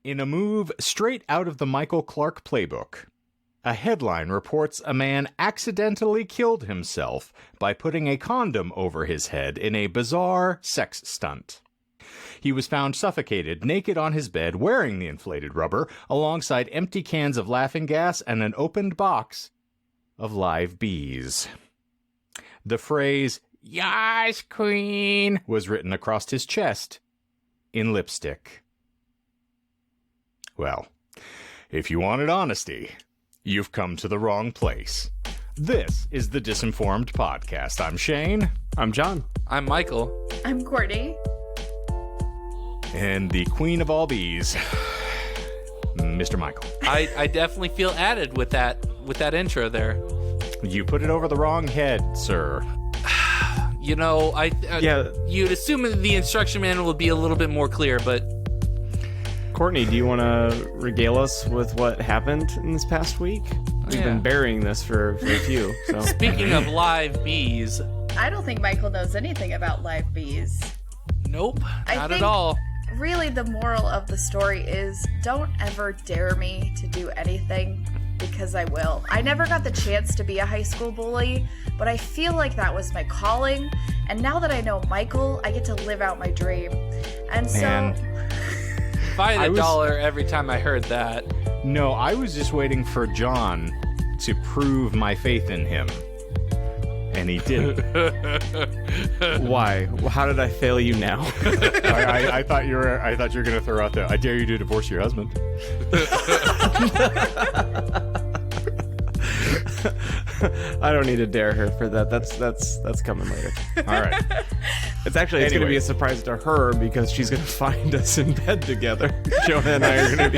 In a move straight out of the Michael Clark playbook, a headline reports a man accidentally killed himself by putting a condom over his head in a bizarre sex stunt. He was found suffocated, naked on his bed, wearing the inflated rubber, alongside empty cans of laughing gas and an opened box of live bees. The phrase, "Yas, Queen," was written across his chest in lipstick. Well, if you wanted honesty, you've come to the wrong place. This is the Disinformed podcast. I'm Shane. I'm John. I'm Michael. I'm Courtney. And the queen of all bees, Mr. Michael. I definitely feel added with that intro there. You put it over the wrong head, sir. You know, you'd assume that the instruction manual would be a little bit more clear, but... Courtney, do you want to regale us with what happened in this past week? We've been burying this for a few. So. Speaking of live bees... I don't think Michael knows anything about live bees. Nope, not at all. Really, the moral of the story is don't ever dare me to do anything, because I will. I never got the chance to be a high school bully, but I feel like that was my calling. And now that I know Michael, I get to live out my dream. And so... If I had a dollar every time I heard that. No, I was just waiting for John to prove my faith in him. And he didn't. Why? How did I fail you now? I thought you were going to throw out the "I dare you to divorce your husband." I don't need to dare her for that. That's coming later. All right. It's going to be a surprise to her because she's going to find us in bed together. Jonah and I are going to be...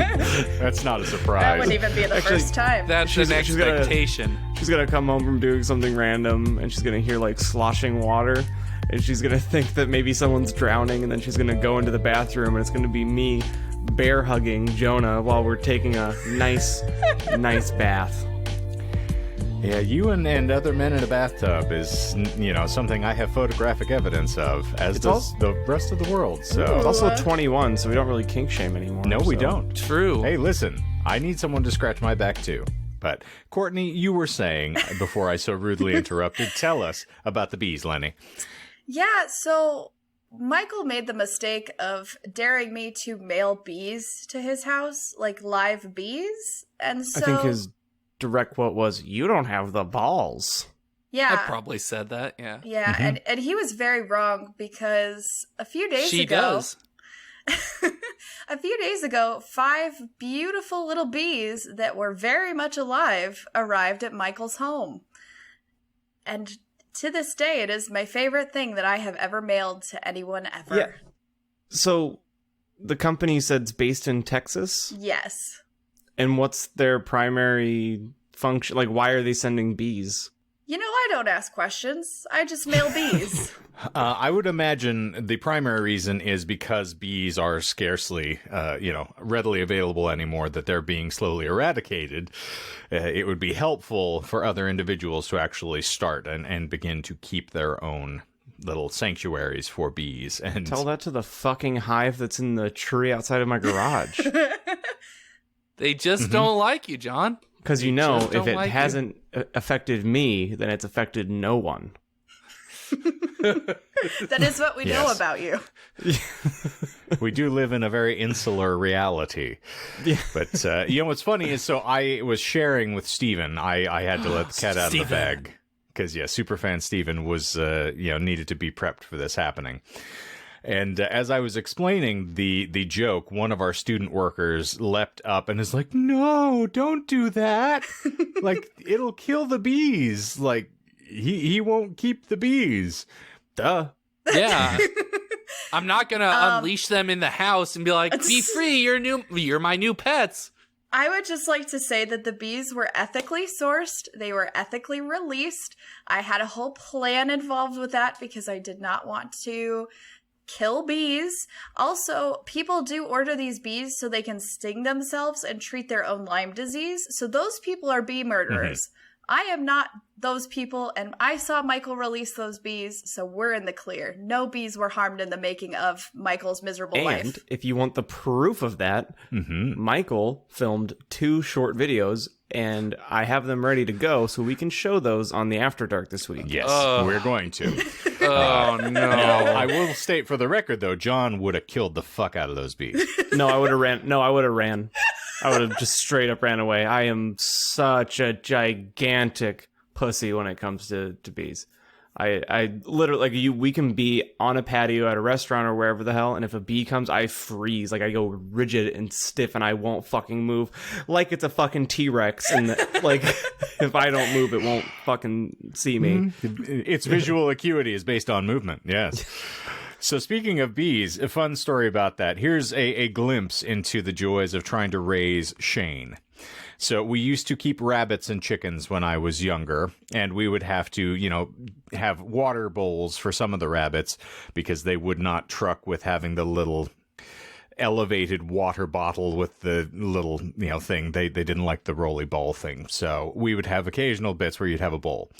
That's not a surprise. That wouldn't even be the first time. That's an expectation. She's going to come home from doing something random and she's going to hear like sloshing water and she's going to think that maybe someone's drowning and then she's going to go into the bathroom and it's going to be me bear hugging Jonah while we're taking a nice bath. Yeah, you and other men in a bathtub is, something I have photographic evidence of, as does the rest of the world. So it's also 21, so we don't really kink shame anymore. No, we don't. True. Hey, listen, I need someone to scratch my back too. But Courtney, you were saying before I so rudely interrupted, tell us about the bees, Lenny. Yeah, so Michael made the mistake of daring me to mail bees to his house, like live bees, and so... I think his direct quote was, "You don't have the balls." Yeah. I probably said that, yeah. Yeah, Mm-hmm. and he was very wrong because a few days She ago... does. A few days ago, 5 beautiful little bees that were very much alive arrived at Michael's home. And to this day, it is my favorite thing that I have ever mailed to anyone ever. Yeah. So, the company said it's based in Texas? Yes. And what's their primary function? Like, why are they sending bees? You know, I don't ask questions. I just mail bees. I would imagine the primary reason is because bees are scarcely, readily available anymore, that they're being slowly eradicated. It would be helpful for other individuals to actually start and begin to keep their own little sanctuaries for bees. And tell that to the fucking hive that's in the tree outside of my garage. They just don't like you, John. Because if it hasn't affected me, then it's affected no one. That is what we know about you. We do live in a very insular reality. Yeah. But, what's funny is, so I was sharing with Steven. I had to let the cat out of the bag. Because, superfan Steven was, needed to be prepped for this happening. And as I was explaining the joke, one of our student workers leapt up and is like, "No, don't do that. Like, it'll kill the bees. Like, he won't keep the bees." Duh. Yeah. I'm not going to unleash them in the house and be like, "Be free, you're my new pets." I would just like to say that the bees were ethically sourced. They were ethically released. I had a whole plan involved with that because I did not want to kill bees. Also, people do order these bees so they can sting themselves and treat their own Lyme disease. So those people are bee murderers. I am not those people, and I saw Michael release those bees, so we're in the clear. No bees were harmed in the making of Michael's miserable life. And if you want the proof of that, Michael filmed 2 short videos, and I have them ready to go, so we can show those on the After Dark this week. Yes, we're going to. Oh, no. Now, I will state for the record, though, John would have killed the fuck out of those bees. No, I would have ran. I would have just straight up ran away. I am such a gigantic pussy when it comes to bees. I literally, we can be on a patio at a restaurant or wherever the hell, and if a bee comes, I freeze. Like, I go rigid and stiff, and I won't fucking move. Like it's a fucking T-Rex, and if I don't move, it won't fucking see me. Its visual acuity is based on movement, yes. So speaking of bees, a fun story about that. Here's a glimpse into the joys of trying to raise Shane. So we used to keep rabbits and chickens when I was younger, and we would have to, have water bowls for some of the rabbits because they would not truck with having the little elevated water bottle with the little, thing. They didn't like the rolly ball thing. So we would have occasional bits where you'd have a bowl.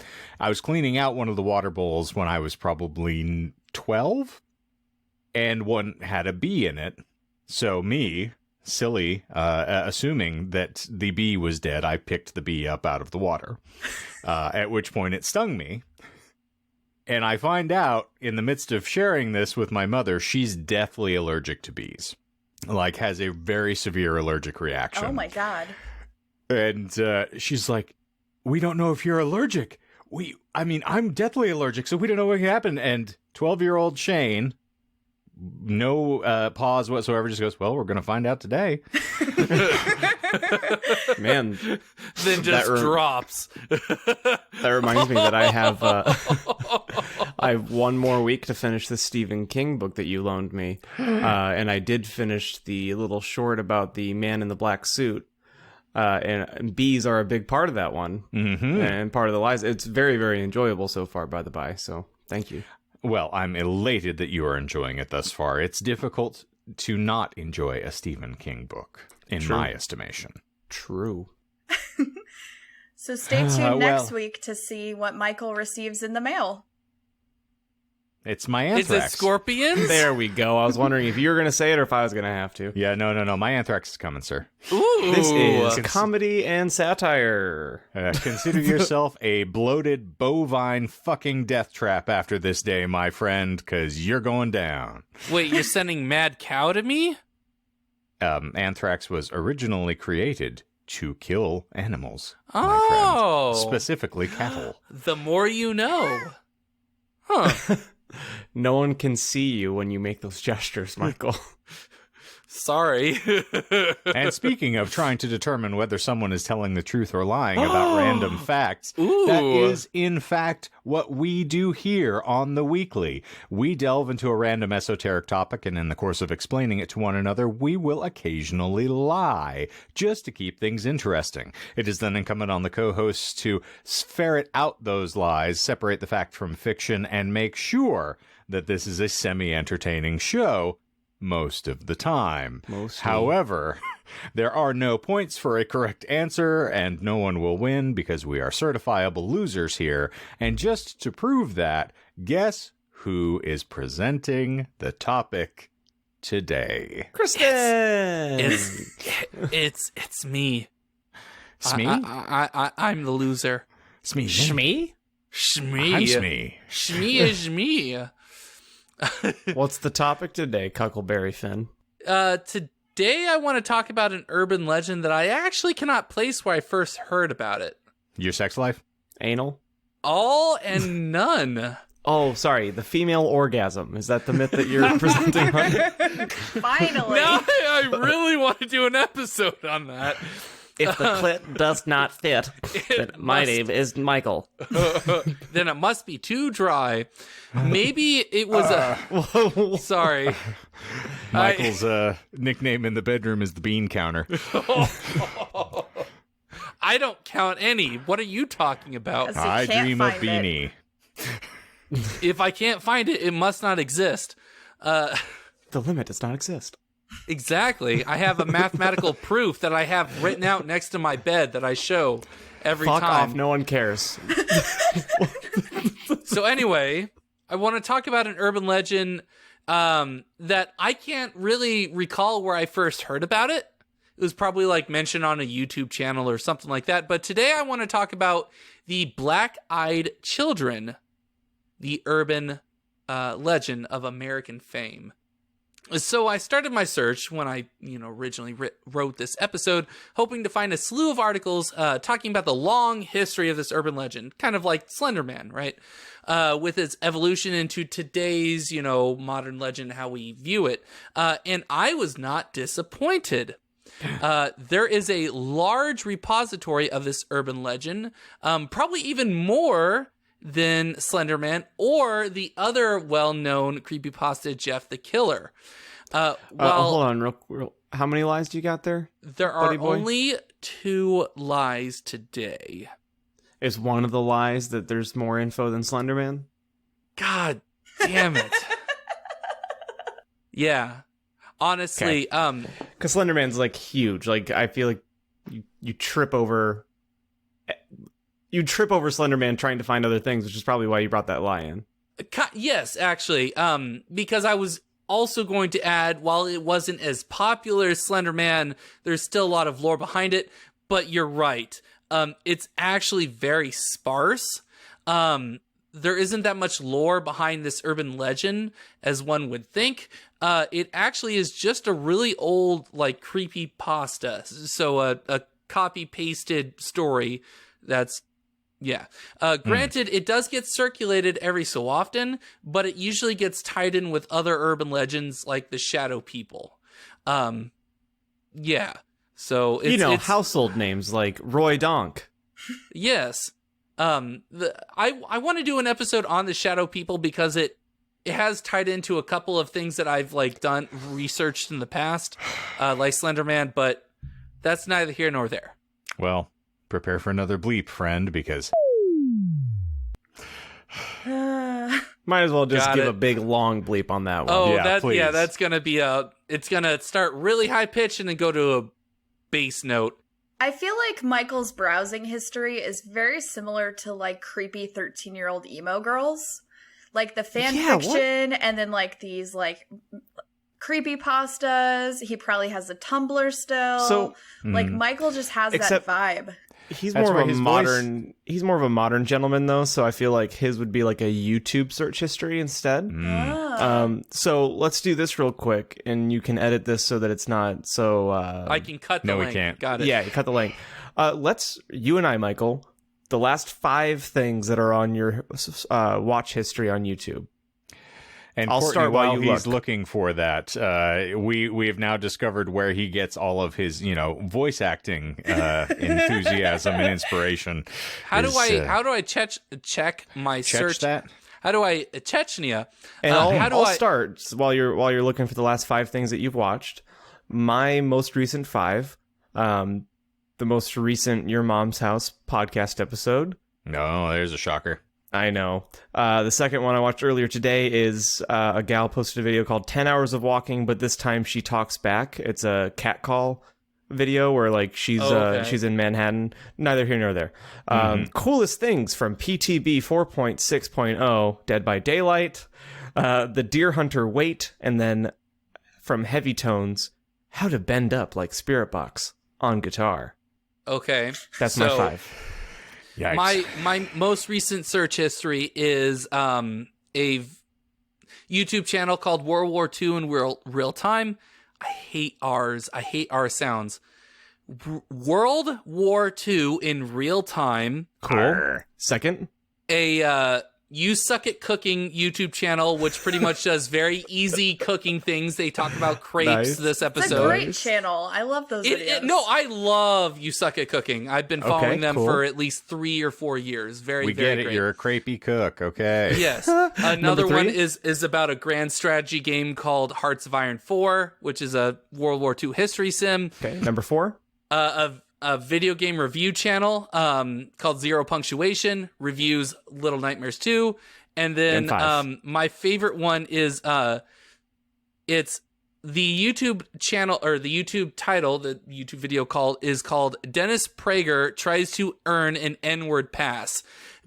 I was cleaning out one of the water bowls when I was probably 12. And one had a bee in it. So me, silly, assuming that the bee was dead, I picked the bee up out of the water. At which point it stung me. And I find out in the midst of sharing this with my mother, she's deathly allergic to bees. Like, has a very severe allergic reaction. Oh my God. And she's like, we don't know if you're allergic. I'm deathly allergic, so we don't know what happened. And 12-year-old Shane, no pause whatsoever, just goes, well, we're going to find out today. Man. Then just drops. That reminds me that I have one more week to finish the Stephen King book that you loaned me. And I did finish the little short about the man in the black suit. And bees are a big part of that one. Mm-hmm. And part of the lies. It's very, very enjoyable so far, by the by. So thank you. Well, I'm elated that you are enjoying it thus far. It's difficult to not enjoy a Stephen King book, in my estimation. True. So stay tuned next week to see what Michael receives in the mail. It's my anthrax. Is it scorpions? There we go. I was wondering if you were going to say it or if I was going to have to. Yeah, no. My anthrax is coming, sir. Ooh. This is comedy and satire. Consider yourself a bloated bovine fucking death trap after this day, my friend, because you're going down. Wait, you're sending mad cow to me? Anthrax was originally created to kill animals, Oh. my friend. Specifically cattle. The more you know. Huh. No one can see you when you make those gestures, Michael. Sorry. And speaking of trying to determine whether someone is telling the truth or lying about random facts, that is, in fact, what we do here on The Weekly. We delve into a random esoteric topic, and in the course of explaining it to one another, we will occasionally lie, just to keep things interesting. It is then incumbent on the co-hosts to ferret out those lies, separate the fact from fiction, and make sure that this is a semi-entertaining show. Most of the time. However, there are no points for a correct answer, and no one will win because we are certifiable losers here. And just to prove that, guess who is presenting the topic today? Kristen! It's me. Smee? I'm the loser. Smee. Shmee? Shmee. I'm Smee. Shmee is me. What's the topic today, Cuckleberry Finn? Today I want to talk about an urban legend that I actually cannot place where I first heard about it. Your sex life? Anal? All and none. Oh, sorry, the female orgasm. Is that the myth that you're presenting on? Finally. Now I really want to do an episode on that. If the clit does not fit, then my name is Michael. Then it must be too dry. Maybe it was a... Sorry. Michael's nickname in the bedroom is the bean counter. I don't count any. What are you talking about? I dream of beanie. If I can't find it, it must not exist. The limit does not exist. Exactly. I have a mathematical proof that I have written out next to my bed that I show every Fuck time. off, no one cares. So anyway, I want to talk about an urban legend that I can't really recall where I first heard about it. It was probably like mentioned on a YouTube channel or something like that. But today I want to talk about the Black-Eyed Children, the urban legend of American fame. So I started my search when I, originally wrote this episode, hoping to find a slew of articles talking about the long history of this urban legend, kind of like Slender Man, right? With its evolution into today's, modern legend, how we view it. And I was not disappointed. There is a large repository of this urban legend, probably even more than Slender Man or the other well-known creepypasta Jeff the Killer. Hold on, real. How many lies do you got there? There are only 2 lies today. Is one of the lies that there's more info than Slender Man? God damn it. Yeah. Honestly, because Slender Man's like huge. Like I feel like you trip over Slender Man trying to find other things, which is probably why you brought that lie in. Yes, actually, because I was also going to add, while it wasn't as popular as Slender Man, there's still a lot of lore behind it. But you're right, it's actually very sparse. There isn't that much lore behind this urban legend as one would think. It actually is just a really old, like, creepypasta. So a copy-pasted story that's, granted, it does get circulated every so often, but it usually gets tied in with other urban legends like the Shadow People. So it's household names like Roy Donk. Yes. I want to do an episode on the Shadow People because it has tied into a couple of things that I've researched in the past, like Slender Man, but that's neither here nor there. Well, prepare for another bleep, friend, because might as well just give a big long bleep on that one. Oh, please. That's gonna be it's gonna start really high pitched and then go to a bass note. I feel like Michael's browsing history is very similar to like creepy 13-year-old emo girls. Like the fan fiction and then like these like creepy pastas. He probably has a Tumblr still. So like Michael just has that vibe. He's more of a modern gentleman though, so I feel like his would be like a YouTube search history instead. So let's do this real quick and you can edit this so that it's not so I can cut the link. No, we can't. Got it. Yeah, you cut the link. You and I, Michael, the last 5 things that are on your watch history on YouTube. And I'll Courtney, start while he's look. looking for that, we have now discovered where he gets all of his, voice acting enthusiasm and inspiration. How do I check my search? That? How do I Chechnya? And I'll start while you're looking for the last 5 things that you've watched. My most recent 5, the most recent Your Mom's House podcast episode. No, there's a shocker. I know. The second one I watched earlier today is a gal posted a video called 10 Hours of Walking, but this time she talks back. It's a catcall video where like she's in Manhattan. Neither here nor there. Coolest things from PTB 4.6.0, Dead by Daylight, The Deer Hunter Wait, and then from Heavy Tones, How to Bend Up Like Spirit Box on Guitar. Okay. That's my 5. Yikes. My most recent search history is a YouTube channel called World War II in real time. I hate R's. I hate R sounds. World War II in real time. Cool. Second, A You Suck at Cooking YouTube channel, which pretty much does very easy cooking things. They talk about crepes this episode. It's a great channel. I love those videos. I love You Suck at Cooking. I've been following them for at least 3 or 4 years. Very we very get it. great. You're a crepey cook. Okay. Yes. Another one is about a grand strategy game called Hearts of Iron 4, which is a World War II history sim. Okay. Number 4. A video game review channel called Zero Punctuation, reviews Little Nightmares 2. And then my favorite one is it's the YouTube channel, or the YouTube title, the YouTube video is called Dennis Prager Tries to Earn an N-Word Pass.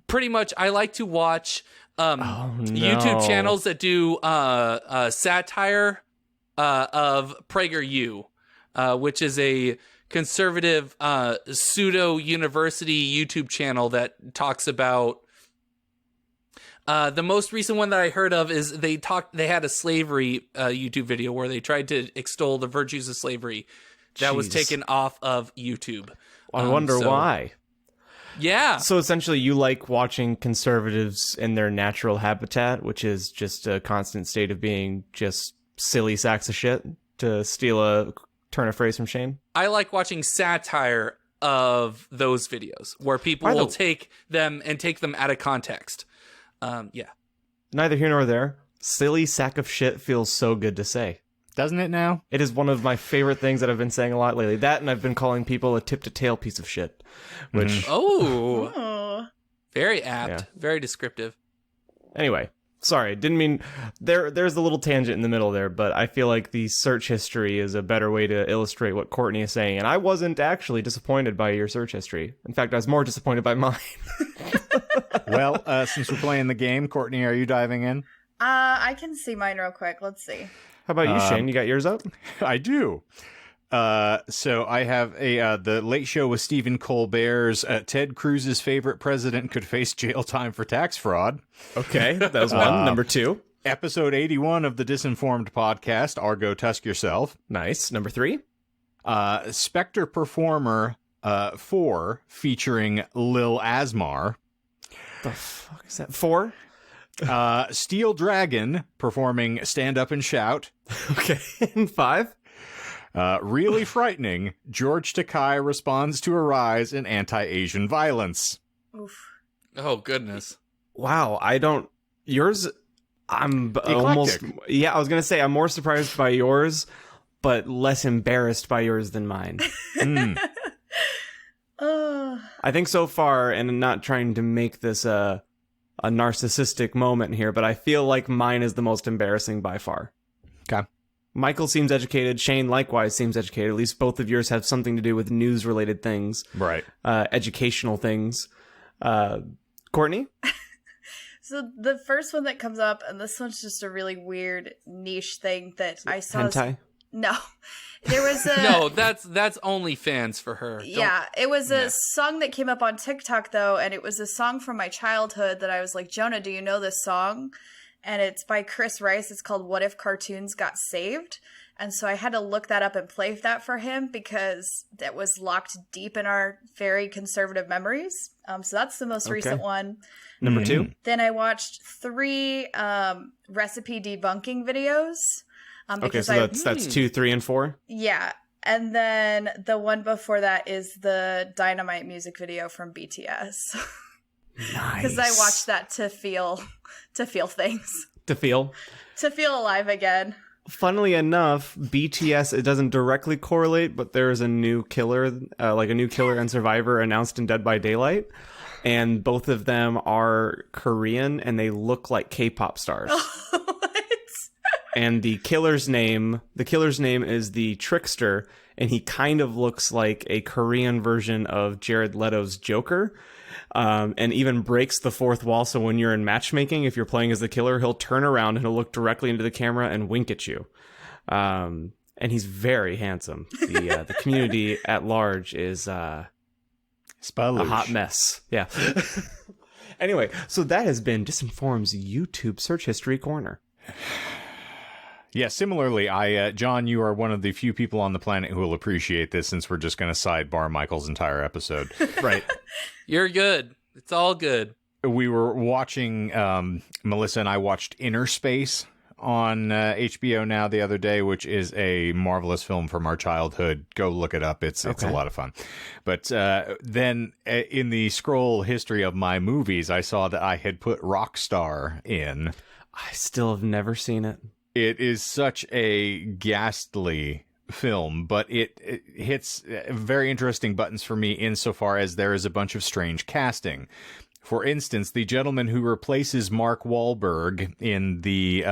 Pretty much, I like to watch YouTube channels that do satire of PragerU, which is a conservative pseudo-university YouTube channel that talks about... the most recent one that I heard of is they had a slavery YouTube video where they tried to extol the virtues of slavery that was taken off of YouTube. I wonder why. Yeah. So essentially you like watching conservatives in their natural habitat, which is just a constant state of being just silly sacks of shit, to turn a phrase from Shane? I like watching satire of those videos where people will take them out of context. Yeah. Neither here nor there. Silly sack of shit feels so good to say. Doesn't it now? It is one of my favorite things that I've been saying a lot lately. That, and I've been calling people a tip-to-tail piece of shit. Which... Oh. Very apt. Yeah. Very descriptive. Anyway, sorry. Didn't mean... There's a little tangent in the middle there, but I feel like the search history is a better way to illustrate what Courtney is saying. And I wasn't actually disappointed by your search history. In fact, I was more disappointed by mine. Well, since we're playing the game, Courtney, are you diving in? I can see mine real quick. Let's see. How about you, Shane? You got yours up? I do. So I have the Late Show with Stephen Colbert's Ted Cruz's favorite president could face jail time for tax fraud. Okay, that was one. Number 2. Episode 81 of the Disinformed podcast, Argo Tusk Yourself. Nice. Number 3. Spectre Performer 4 featuring Lil Asmar. The fuck is that? 4? Steel Dragon performing Stand Up and Shout. Okay. And 5? Really frightening. George Takei responds to a rise in anti-Asian violence. Oof. Oh, goodness. Wow. Yours, I'm Eclectic. almost... Yeah, I was going to say I'm more surprised by yours, but less embarrassed by yours than mine. I think so far, and I'm not trying to make this a narcissistic moment here, but I feel like mine is the most embarrassing by far. Okay. Michael seems educated. Shane likewise seems educated. At least both of yours have something to do with news-related things. Right. Educational things. Courtney? So the first one that comes up, and this one's just a really weird niche thing that I saw. Hentai? No. There was a... No, that's OnlyFans for her. Yeah, it was a song that came up on TikTok, though, and it was a song from my childhood that I was like, Jonah, do you know this song? And it's by Chris Rice. It's called What If Cartoons Got Saved? And so I had to look that up and play that for him because that was locked deep in our very conservative memories. So that's the most recent one. Number 2? Then I watched 3 recipe debunking videos. Okay, so that's 2, 3, and 4? Yeah. And then the one before that is the Dynamite music video from BTS. Nice. Because I watched that to feel things. To feel alive again. Funnily enough, BTS, it doesn't directly correlate, but there is a new killer, like a new killer and survivor announced in Dead by Daylight. And both of them are Korean, and they look like K-pop stars. And the killer's name is the Trickster, and he kind of looks like a Korean version of Jared Leto's Joker, and even breaks the fourth wall. So when you're in matchmaking, if you're playing as the killer, he'll turn around and he'll look directly into the camera and wink at you. And he's very handsome. The community at large is a hot mess. Yeah. Anyway, so that has been Disinformed's YouTube search history corner. Yeah, similarly, John, you are one of the few people on the planet who will appreciate this since we're just going to sidebar Michael's entire episode. Right. You're good. It's all good. We were watching, Melissa and I watched Inner Space on HBO Now the other day, which is a marvelous film from our childhood. Go look it up. It's a lot of fun. But then in the scroll history of my movies, I saw that I had put Rockstar in. I still have never seen it. It is such a ghastly film, but it hits very interesting buttons for me insofar as there is a bunch of strange casting. For instance, the gentleman who replaces Mark Wahlberg in the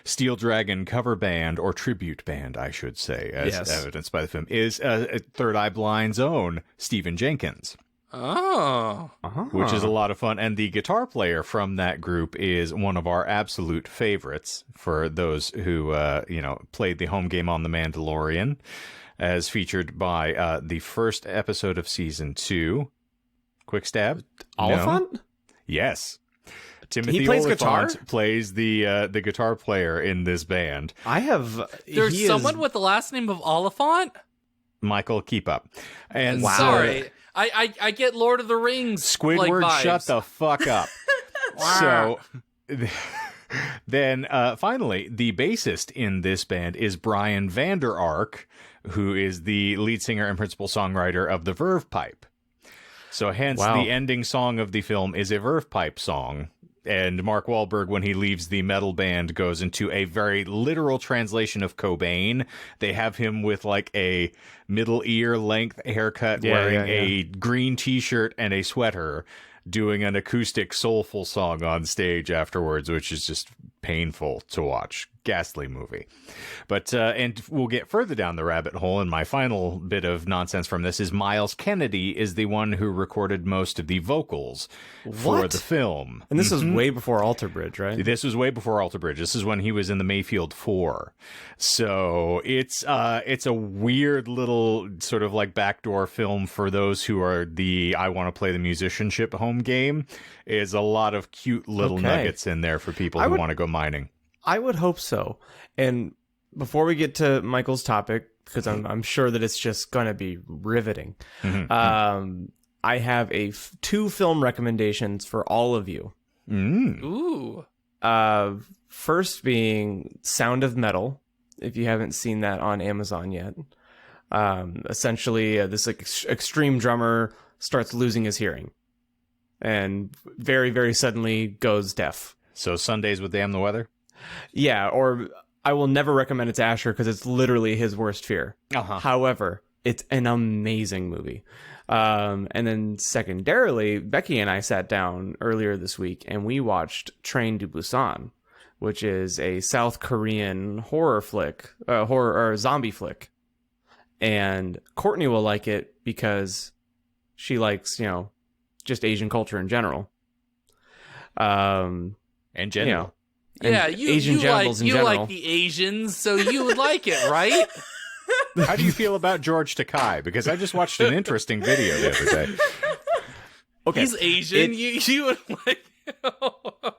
Steel Dragon cover band, or tribute band, I should say, as evidenced by the film, is Third Eye Blind's own Stephen Jenkins. Oh. Which is a lot of fun. And the guitar player from that group is one of our absolute favorites for those who, played the home game on The Mandalorian, as featured by the first episode of season 2. Quick stab. Oliphant? No. Yes. Timothy He plays Oliphant guitar? plays the guitar player in this band. There's someone with the last name of Oliphant? Michael, keep up. And Sorry. I get Lord of the Rings. Squidward, vibes. shut the fuck up. So then finally, the bassist in this band is Brian Vander Ark, who is the lead singer and principal songwriter of the Verve Pipe. So hence the ending song of the film is a Verve Pipe song. And Mark Wahlberg, when he leaves the metal band, goes into a very literal translation of Cobain. They have him with like a middle ear length haircut, wearing a green t-shirt and a sweater, doing an acoustic soulful song on stage afterwards, which is just painful to watch. Ghastly movie. But and we'll get further down the rabbit hole, and my final bit of nonsense from this is Miles Kennedy is the one who recorded most of the vocals for the film. And this was way before Alter Bridge, right? This was way before Alter Bridge. This is when he was in the Mayfield 4. So it's a weird little sort of like backdoor film for those who are the I want to play the musicianship home game. Is a lot of cute little nuggets in there for people who want to go mining. I would hope so. And before we get to Michael's topic, because I'm sure that it's just going to be riveting, I have two film recommendations for all of you. Ooh. First being Sound of Metal, if you haven't seen that on Amazon yet. Essentially, this extreme drummer starts losing his hearing and very, very suddenly goes deaf. So Sundays with Damn the Weather? Yeah, or I will never recommend it to Asher because it's literally his worst fear. However, it's an amazing movie. And then secondarily, Becky and I sat down earlier this week and we watched Train to Busan, which is a South Korean horror or zombie flick. And Courtney will like it because she likes, just Asian culture in general. And general. Yeah, Asian genitals in general. You like the Asians, so you would like it, right? How do you feel about George Takei? Because I just watched an interesting video the other day. Okay, he's Asian. You would like.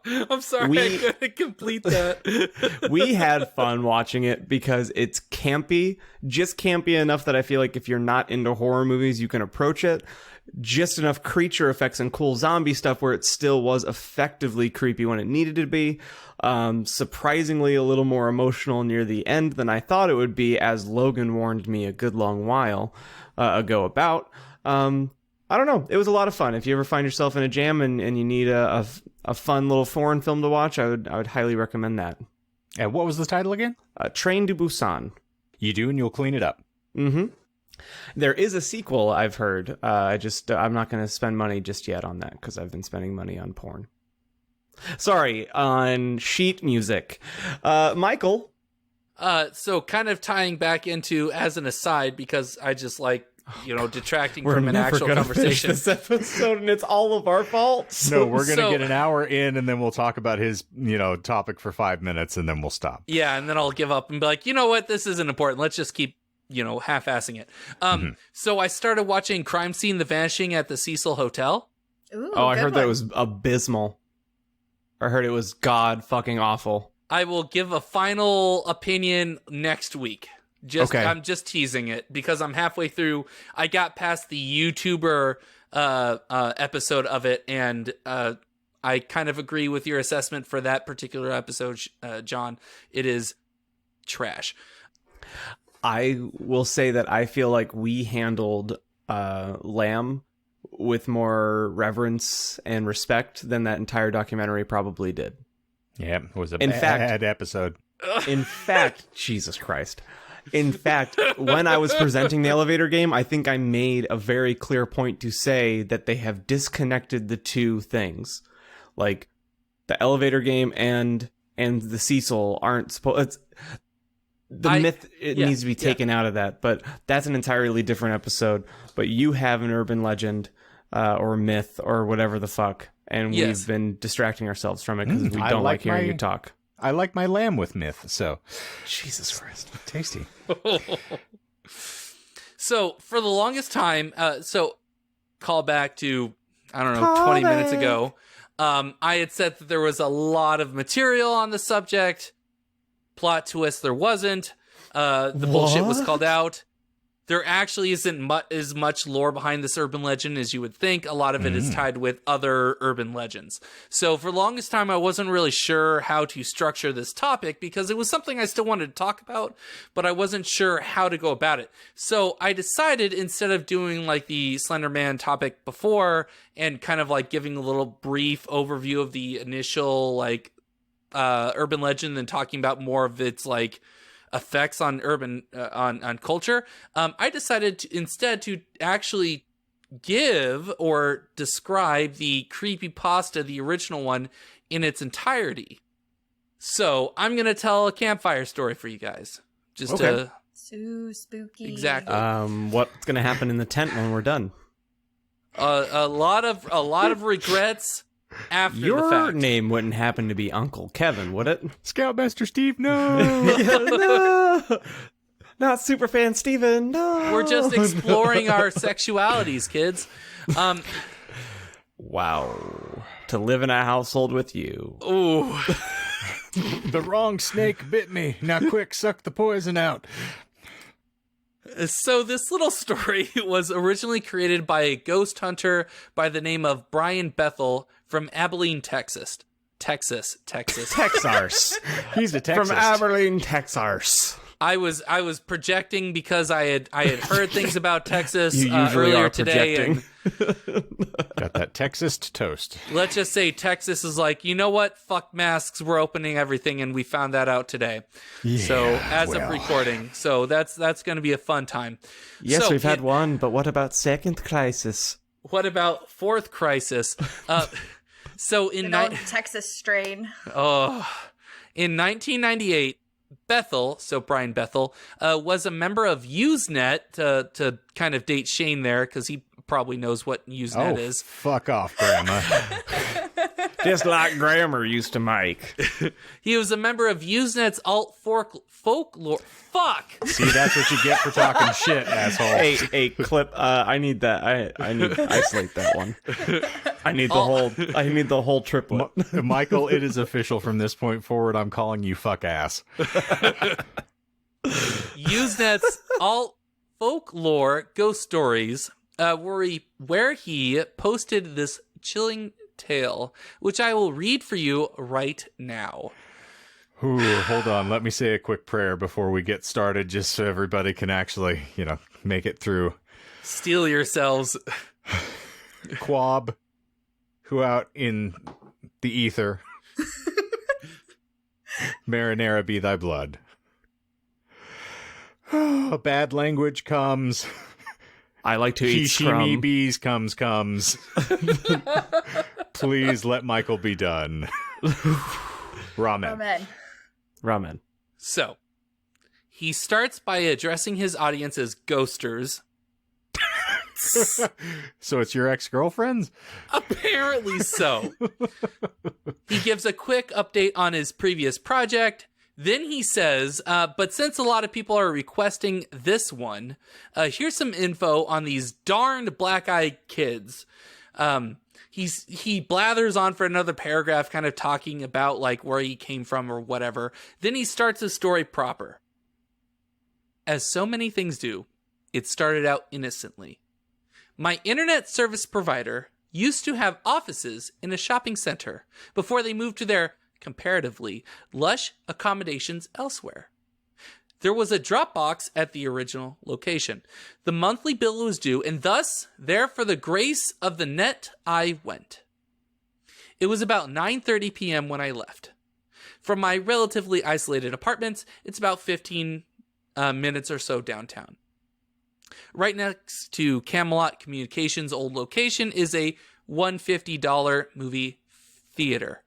I'm sorry, I couldn't complete that. We had fun watching it because it's campy, just campy enough that I feel like if you're not into horror movies, you can approach it. Just enough creature effects and cool zombie stuff where it still was effectively creepy when it needed to be. Surprisingly a little more emotional near the end than I thought it would be, as Logan warned me a good long while ago about. I don't know. It was a lot of fun. If you ever find yourself in a jam and you need a fun little foreign film to watch, I would highly recommend that. And what was the title again? Train to Busan. You do, and you'll clean it up. Mm-hmm. There is a sequel, I've heard. I'm not going to spend money just yet on that because I've been spending money on porn. Sorry, on sheet music. Michael? So kind of tying back into, as an aside, because I just like, detracting from an actual conversation. This episode, and it's all of our fault. No, we're going to get an hour in, and then we'll talk about his, topic for 5 minutes, and then we'll stop. Yeah, and then I'll give up and be like, you know what? This isn't important. Let's just keep half-assing it. So I started watching Crime Scene: The Vanishing at the Cecil Hotel. Ooh, I heard that it was abysmal. I heard it was god fucking awful. I will give a final opinion next week. I'm just teasing it because I'm halfway through. I got past the YouTuber episode of it, and I kind of agree with your assessment for that particular episode, John. It is trash. I will say that I feel like we handled Lamb with more reverence and respect than that entire documentary probably did. Yeah, it was a bad episode. In fact, Jesus Christ. In fact, when I was presenting the elevator game, I think I made a very clear point to say that they have disconnected the two things. Like, the elevator game and the Cecil aren't supposed... myth needs to be taken out of that, but that's an entirely different episode. But you have an urban legend or myth or whatever the fuck, and we've been distracting ourselves from it because we don't like hearing you talk. I like my lamb with myth, so... Jesus Christ. Tasty. So, for the longest time, call back to, 20 minutes ago, I had said that there was a lot of material on the subject. Plot twist, there wasn't. The bullshit was called out. There actually isn't as much lore behind this urban legend as you would think. A lot of it is tied with other urban legends. So for the longest time, I wasn't really sure how to structure this topic because it was something I still wanted to talk about, but I wasn't sure how to go about it. So I decided, instead of doing like the Slender Man topic before and kind of like giving a little brief overview of the initial like urban legend and talking about more of its like effects on urban on culture, I decided instead to actually give or describe the creepypasta, the original one, in its entirety. So I'm gonna tell a campfire story for you guys. Just to so spooky. Exactly. What's gonna happen in the tent when we're done? A lot of regrets. After the Your fact. name wouldn't happen to be Uncle Kevin, would it? Scoutmaster Steve, no! No! Not Superfan Steven, no! We're just exploring our sexualities, kids. Wow. To live in a household with you. Ooh. The wrong snake bit me. Now quick, suck the poison out. So this little story was originally created by a ghost hunter by the name of Brian Bethel from Abilene, Texas. Texars. He's a Texas. From Abilene, Texas. I was projecting because I had heard things about Texas You usually earlier are today, projecting. and Got that Texas toast. let's just say Texas is like, you know what? Fuck masks. We're opening everything, and we found that out today. So as of recording, so that's going to be a fun time. Yes, So we've had one, but what about second crisis? What about fourth crisis? So in Texas strain. in 1998. Bethel, so Brian Bethel, was a member of Usenet, to kind of date Shane there, because he probably knows what Usenet is. Fuck off, Grandma. Just like grammar used to make. He was a member of Usenet's folklore. Fuck! See, that's what you get for talking shit, asshole. Hey, clip. I need that. I need to isolate that one. I need the whole triplet. Michael, it is official from this point forward. I'm calling you fuck ass. Usenet's alt folklore ghost stories, where he posted this chilling tale, which I will read for you right now. Ooh, hold on. Let me say a quick prayer before we get started, just so everybody can actually, make it through. Steel yourselves. Quab, who out in the ether. Marinara be thy blood. Bad language comes. I like to eat Shishimi scrum. bees comes. Please let Michael be done. Ramen. So, he starts by addressing his audience as ghosters. So it's your ex-girlfriends? Apparently so. He gives a quick update on his previous project. Then he says, but since a lot of people are requesting this one, here's some info on these darned black-eyed kids. He blathers on for another paragraph, kind of talking about like where he came from or whatever. Then he starts his story proper. As so many things do, it started out innocently. My internet service provider used to have offices in a shopping center before they moved to their comparatively lush accommodations elsewhere. There was a drop box at the original location. The monthly bill was due, and thus, there for the grace of the net, I went. It was about 9:30 p.m. when I left. From my relatively isolated apartments, it's about 15 minutes or so downtown. Right next to Camelot Communications' old location is a $150 movie theater.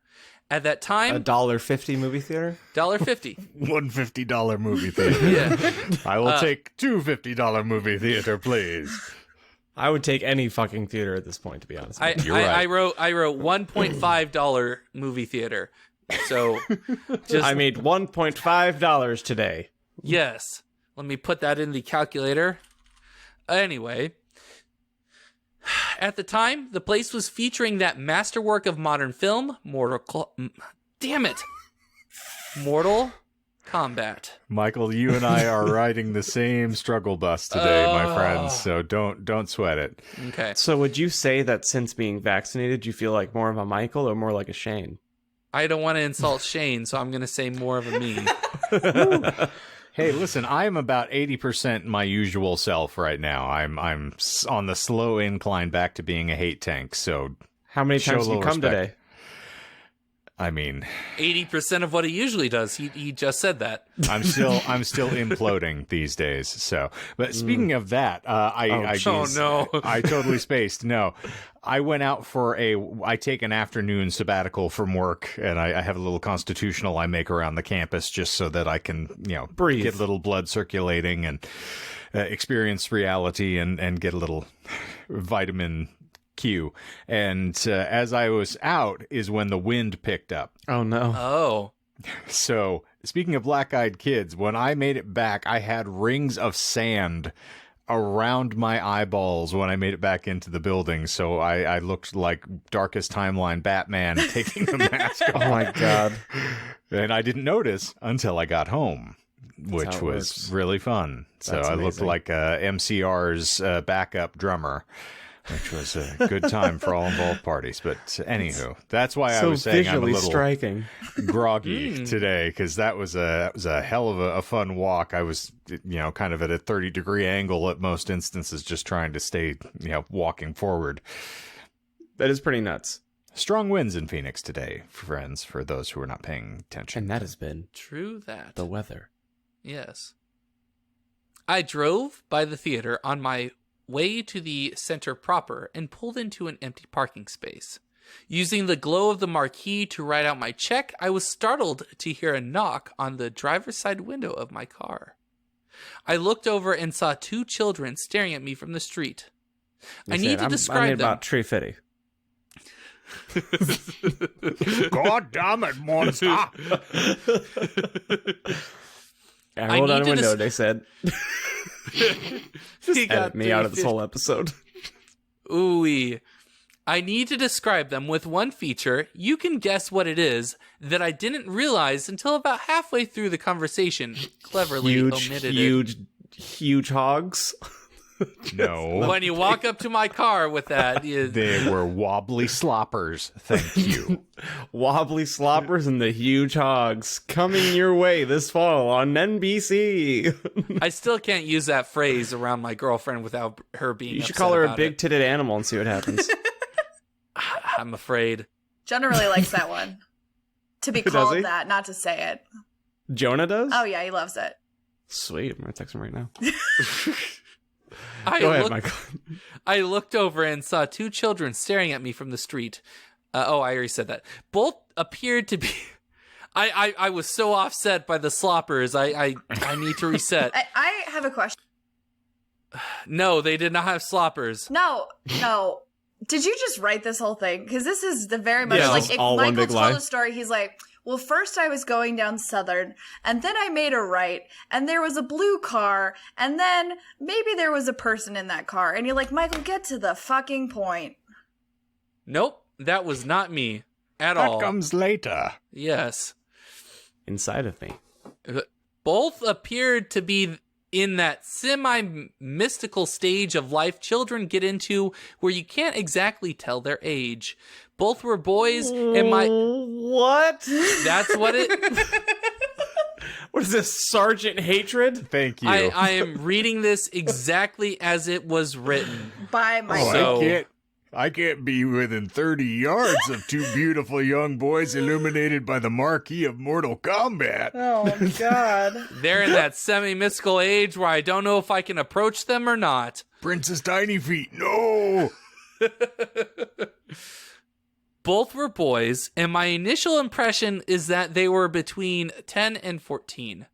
At that time, $1.50 movie theater? $1.50. $150 movie theater. Yeah. I will take two $50 movie theater, please. I would take any fucking theater at this point, to be honest. You're right. I wrote $1.5 movie theater. So I made $1.5 today. Yes. Let me put that in the calculator. Anyway, at the time, the place was featuring that masterwork of modern film, Mortal Kombat. Michael, you and I are riding the same struggle bus today, my friends. So don't sweat it. Okay. So would you say that since being vaccinated, you feel like more of a Michael or more like a Shane? I don't want to insult Shane, so I'm going to say more of a me. Hey, listen, I am about 80% my usual self right now. I'm on the slow incline back to being a hate tank. So How many times show did you come respect. today? I mean, 80% of what he usually does. He just said that. I'm still imploding these days. So, but speaking of that, I totally spaced. No, I went out for I take an afternoon sabbatical from work, and I have a little constitutional I make around the campus just so that I can, Breathe. get a little blood circulating and experience reality and get a little vitamin Q. And as I was out is when the wind picked up. Oh, no. Oh. So, speaking of black-eyed kids, when I made it back, I had rings of sand around my eyeballs when I made it back into the building. So I looked like Darkest Timeline Batman taking the mask off. Oh, my God. And I didn't notice until I got home, which was really fun. So I looked like MCR's backup drummer, which was a good time for all involved parties. But anywho, that's why I was saying I'm a little striking. groggy today, because that was a hell of a fun walk. I was, kind of at a 30-degree angle at most instances, just trying to stay, walking forward. That is pretty nuts. Strong winds in Phoenix today, friends, for those who are not paying attention. And that has been True that. the weather. Yes. I drove by the theater on my way to the center proper and pulled into an empty parking space. Using the glow of the marquee to write out my check, I was startled to hear a knock on the driver's side window of my car. I looked over and saw two children staring at me from the street. I need to describe them. About Tree Fitty. God damn it, monster! I rolled out a window, they said. He got Edit me out of this whole episode. Ooh-wee. I need to describe them with one feature. You can guess what it is that I didn't realize until about halfway through the conversation. Cleverly omitted it. Huge hogs. No. When you walk up to my car with that, They were wobbly sloppers. Thank you. Wobbly sloppers and the huge hogs coming your way this fall on NBC. I still can't use that phrase around my girlfriend without her being You should upset call her a about big-titted animal and see what happens. I'm afraid. Jonah really likes that one. To be Does called he? that, not to say it. Jonah does? Oh yeah, he loves it. Sweet. I'm going to text him right now. I Go ahead, looked- Michael. I looked over and saw two children staring at me from the street. I already said that. Both appeared to be... I was so offset by the sloppers. I need to reset. I have a question. No, they did not have sloppers. No. Did you just write this whole thing? Because this is the very much Yeah, like it's if all one Michael big told lie. a story, he's like, well, first I was going down Southern, and then I made a right, and there was a blue car, and then maybe there was a person in that car. And you're like, Michael, get to the fucking point. Nope, that was not me at That all. comes later. Yes. Inside of me. Both appeared to be in that semi-mystical stage of life children get into where you can't exactly tell their age. Both were boys, and What? that's what it... What is this, Sergeant Hatred? Thank you. I am reading this exactly as it was written. By Michael. So- I can't be within 30 yards of two beautiful young boys illuminated by the marquee of Mortal Kombat. Oh, God. They're in that semi-mystical age where I don't know if I can approach them or not. Princess Tiny Feet, no! Both were boys, and my initial impression is that they were between 10 and 14.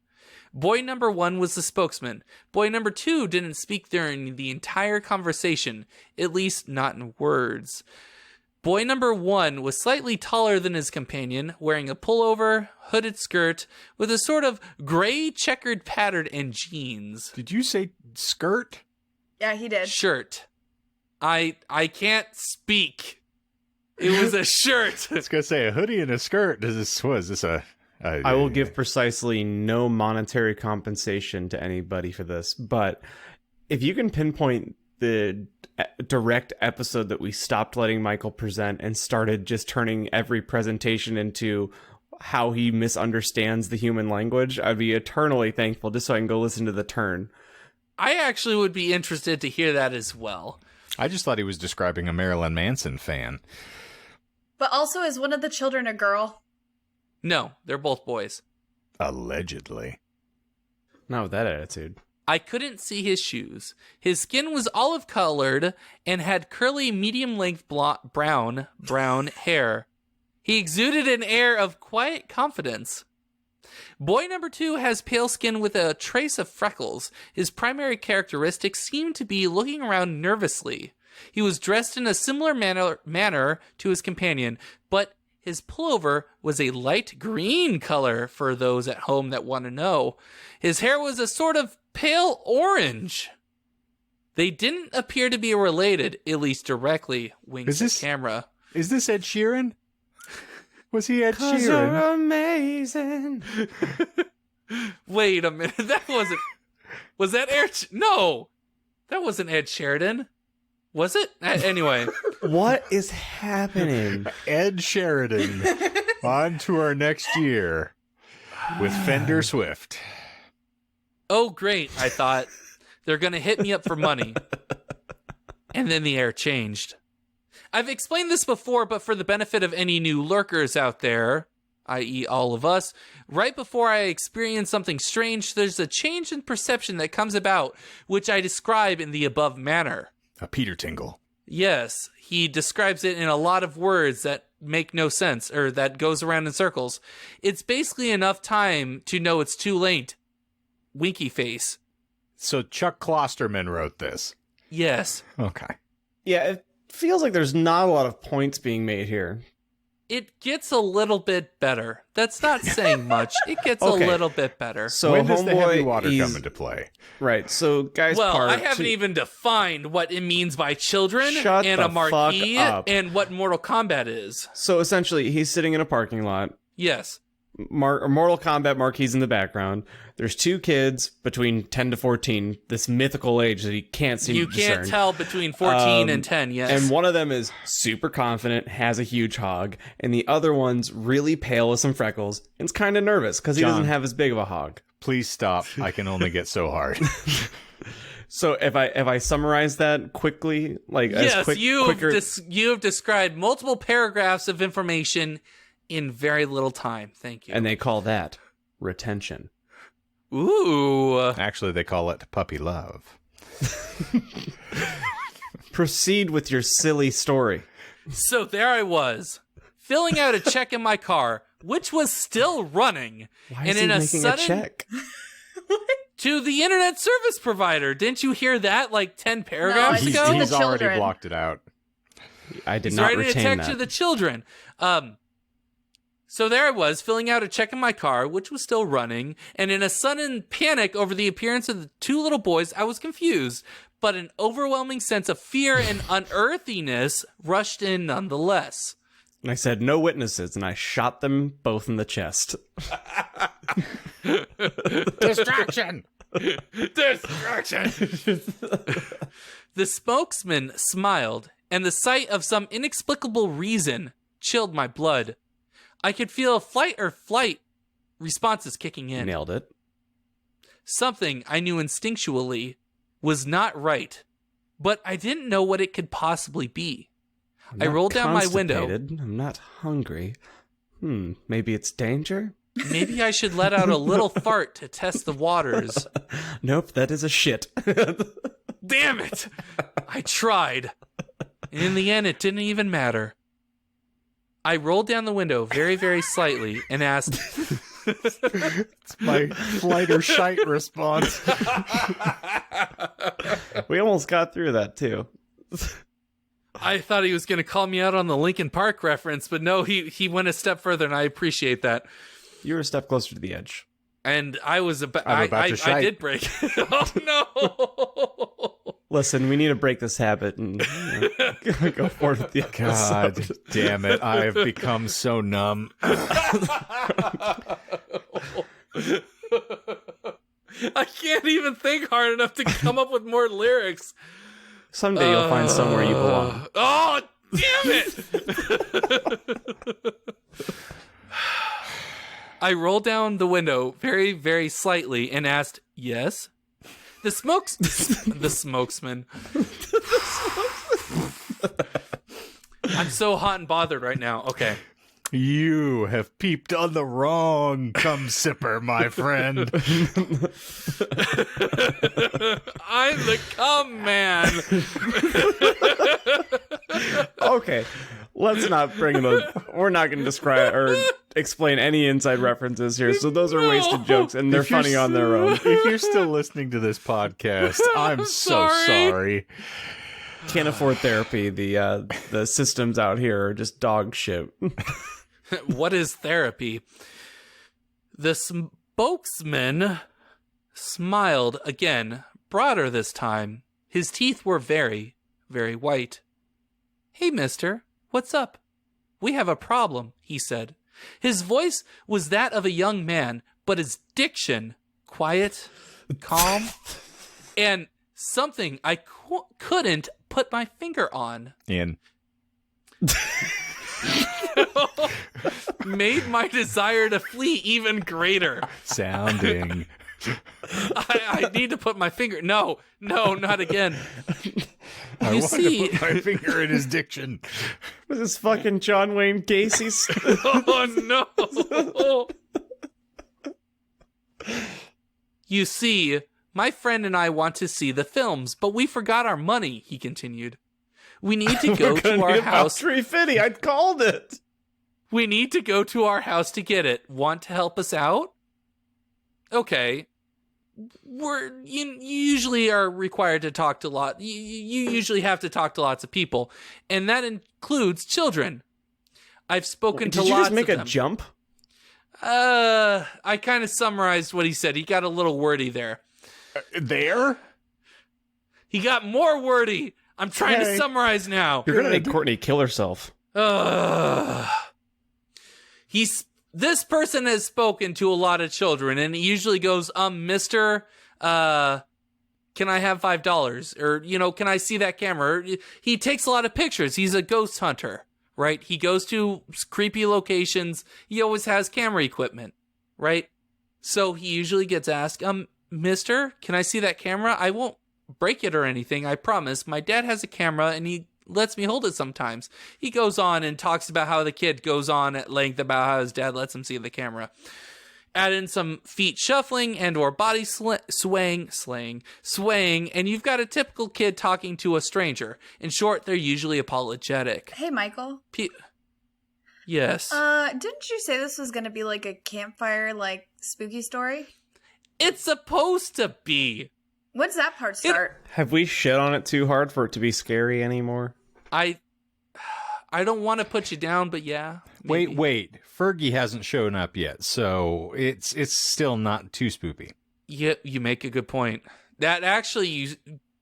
Boy number 1 was the spokesman. Boy number 2 didn't speak during the entire conversation, at least not in words. Boy number 1 was slightly taller than his companion, wearing a pullover, hooded skirt, with a sort of gray checkered pattern and jeans. Did you say skirt? Yeah, he did. Shirt. I can't speak. It was a shirt. I was going to say, a hoodie and a skirt. Was this a... I will give precisely no monetary compensation to anybody for this, but if you can pinpoint the direct episode that we stopped letting Michael present and started just turning every presentation into how he misunderstands the human language, I'd be eternally thankful just so I can go listen to the turn. I actually would be interested to hear that as well. I just thought he was describing a Marilyn Manson fan. But also, is one of the children a girl? No, they're both boys. Allegedly. Not with that attitude. I couldn't see his shoes. His skin was olive-colored and had curly, medium-length brown hair. He exuded an air of quiet confidence. Boy number 2 has pale skin with a trace of freckles. His primary characteristics seemed to be looking around nervously. He was dressed in a similar manner to his companion, but his pullover was a light green color for those at home that want to know. His hair was a sort of pale orange. They didn't appear to be related, at least directly, winks at camera. Is this Ed Sheeran? Was he Ed 'Cause Sheeran? you're amazing. Wait a minute, that wasn't... Was that No! That wasn't Ed Sheridan. Was it? Anyway. What is happening? Ed Sheridan. On to our next year with Fender Swift. Oh, great, I thought. They're going to hit me up for money. And then the air changed. I've explained this before, but for the benefit of any new lurkers out there, i.e. all of us, right before I experience something strange, there's a change in perception that comes about, which I describe in the above manner. A Peter Tingle. Yes, he describes it in a lot of words that make no sense, or that goes around in circles. It's basically enough time to know it's too late. Winky face. So Chuck Klosterman wrote this. Yes. Okay. Yeah, it feels like there's not a lot of points being made here. It gets a little bit better. That's not saying much. It gets a little bit better. So when does the heavy Homeboy, water come into play? Right, so guys, well, I haven't even defined what it means by children Shut and the a marquee fuck up. and what Mortal Kombat is. So essentially, he's sitting in a parking lot. Yes. Mortal Kombat marquees in the background. There's two kids between 10 to 14, this mythical age that he can't seem You to can't discern. tell between 14 and 10, yes. And one of them is super confident, has a huge hog, and the other one's really pale with some freckles and is kind of nervous because he doesn't have as big of a hog. Please stop. I can only get so hard. So if I summarize that quickly, like yes, as quick, quicker, you have described multiple paragraphs of information in very little time. Thank you. and they call that retention. Ooh. Actually, they call it puppy love. Proceed with your silly story. So there I was, filling out a check in my car, which was still running. Why and is he in a making sudden, a check? To the internet service provider. Didn't you hear that like 10 paragraphs it's ago? to the He's already children. blocked it out. I did He's not writing a retain text that. to the children. So there I was, filling out a check in my car, which was still running, and in a sudden panic over the appearance of the two little boys, I was confused, but an overwhelming sense of fear and unearthliness rushed in nonetheless. And I said, no witnesses, and I shot them both in the chest. Distraction! Distraction! The spokesman smiled, and the sight of some inexplicable reason chilled my blood. I could feel fight or flight responses kicking in. Nailed it. Something I knew instinctually was not right, but I didn't know what it could possibly be. I rolled down my window. I'm not hungry. Maybe it's danger? Maybe I should let out a little fart to test the waters. Nope, that is a shit. Damn it! I tried. And in the end, it didn't even matter. I rolled down the window very, very slightly and asked... It's my flight or shite response. We almost got through that, too. I thought he was going to call me out on the Linkin Park reference, but no, he went a step further, and I appreciate that. You were a step closer to the edge. And I was about to shite. I did break. Oh, no! Listen, we need to break this habit and go forward with the God episode. damn it. I have become so numb. I can't even think hard enough to come up with more lyrics. Someday you'll find somewhere you belong. Oh, damn it! I rolled down the window very, very slightly and asked, yes? The smokesman. I'm so hot and bothered right now. Okay. You have peeped on the wrong cum sipper, my friend. I'm the cum man. Okay, let's not bring those. We're not going to describe or explain any inside references here. So those are wasted jokes, and they're funny on their own. If you're still listening to this podcast, I'm so sorry. Can't afford therapy. The systems out here are just dog shit. What is therapy? The spokesman smiled again, broader this time. His teeth were very, very white. Hey, mister, what's up? We have a problem, he said. His voice was that of a young man, but his diction, quiet, calm, and something I couldn't put my finger on. Ian. Made my desire to flee even greater. Sounding. I need to put my finger. No, not again. I want to put my finger in his diction. Was this fucking John Wayne Gacy's? Oh, no. You see, my friend and I want to see the films, but we forgot our money, he continued. We need to go to our house. $350. I called it. We need to go to our house to get it. Want to help us out? Okay. You usually are required to talk to you usually have to talk to lots of people, and that includes children. I've spoken to lots of them. Did you just make a jump? I kind of summarized what he said. He got a little wordy there. There? He got more wordy. I'm trying to summarize now. You're gonna make Courtney kill herself. This person has spoken to a lot of children, and it usually goes, mister, can I have $5? Or, can I see that camera? He takes a lot of pictures. He's a ghost hunter, right? He goes to creepy locations. He always has camera equipment, right? So he usually gets asked, mister, can I see that camera? I won't break it or anything, I promise. My dad has a camera, and he lets me hold it sometimes. He goes on and talks about how the kid goes on at length about how his dad lets him see the camera. Add in some feet shuffling and or body swaying, and you've got a typical kid talking to a stranger. In short, they're usually apologetic. Hey, Michael. Yes. Didn't you say this was going to be like a campfire, like, spooky story? It's supposed to be. When's that part start? Have we shit on it too hard for it to be scary anymore? I don't want to put you down, but yeah. Maybe. Wait. Fergie hasn't shown up yet, so it's still not too spoopy. Yeah, you make a good point. That actually you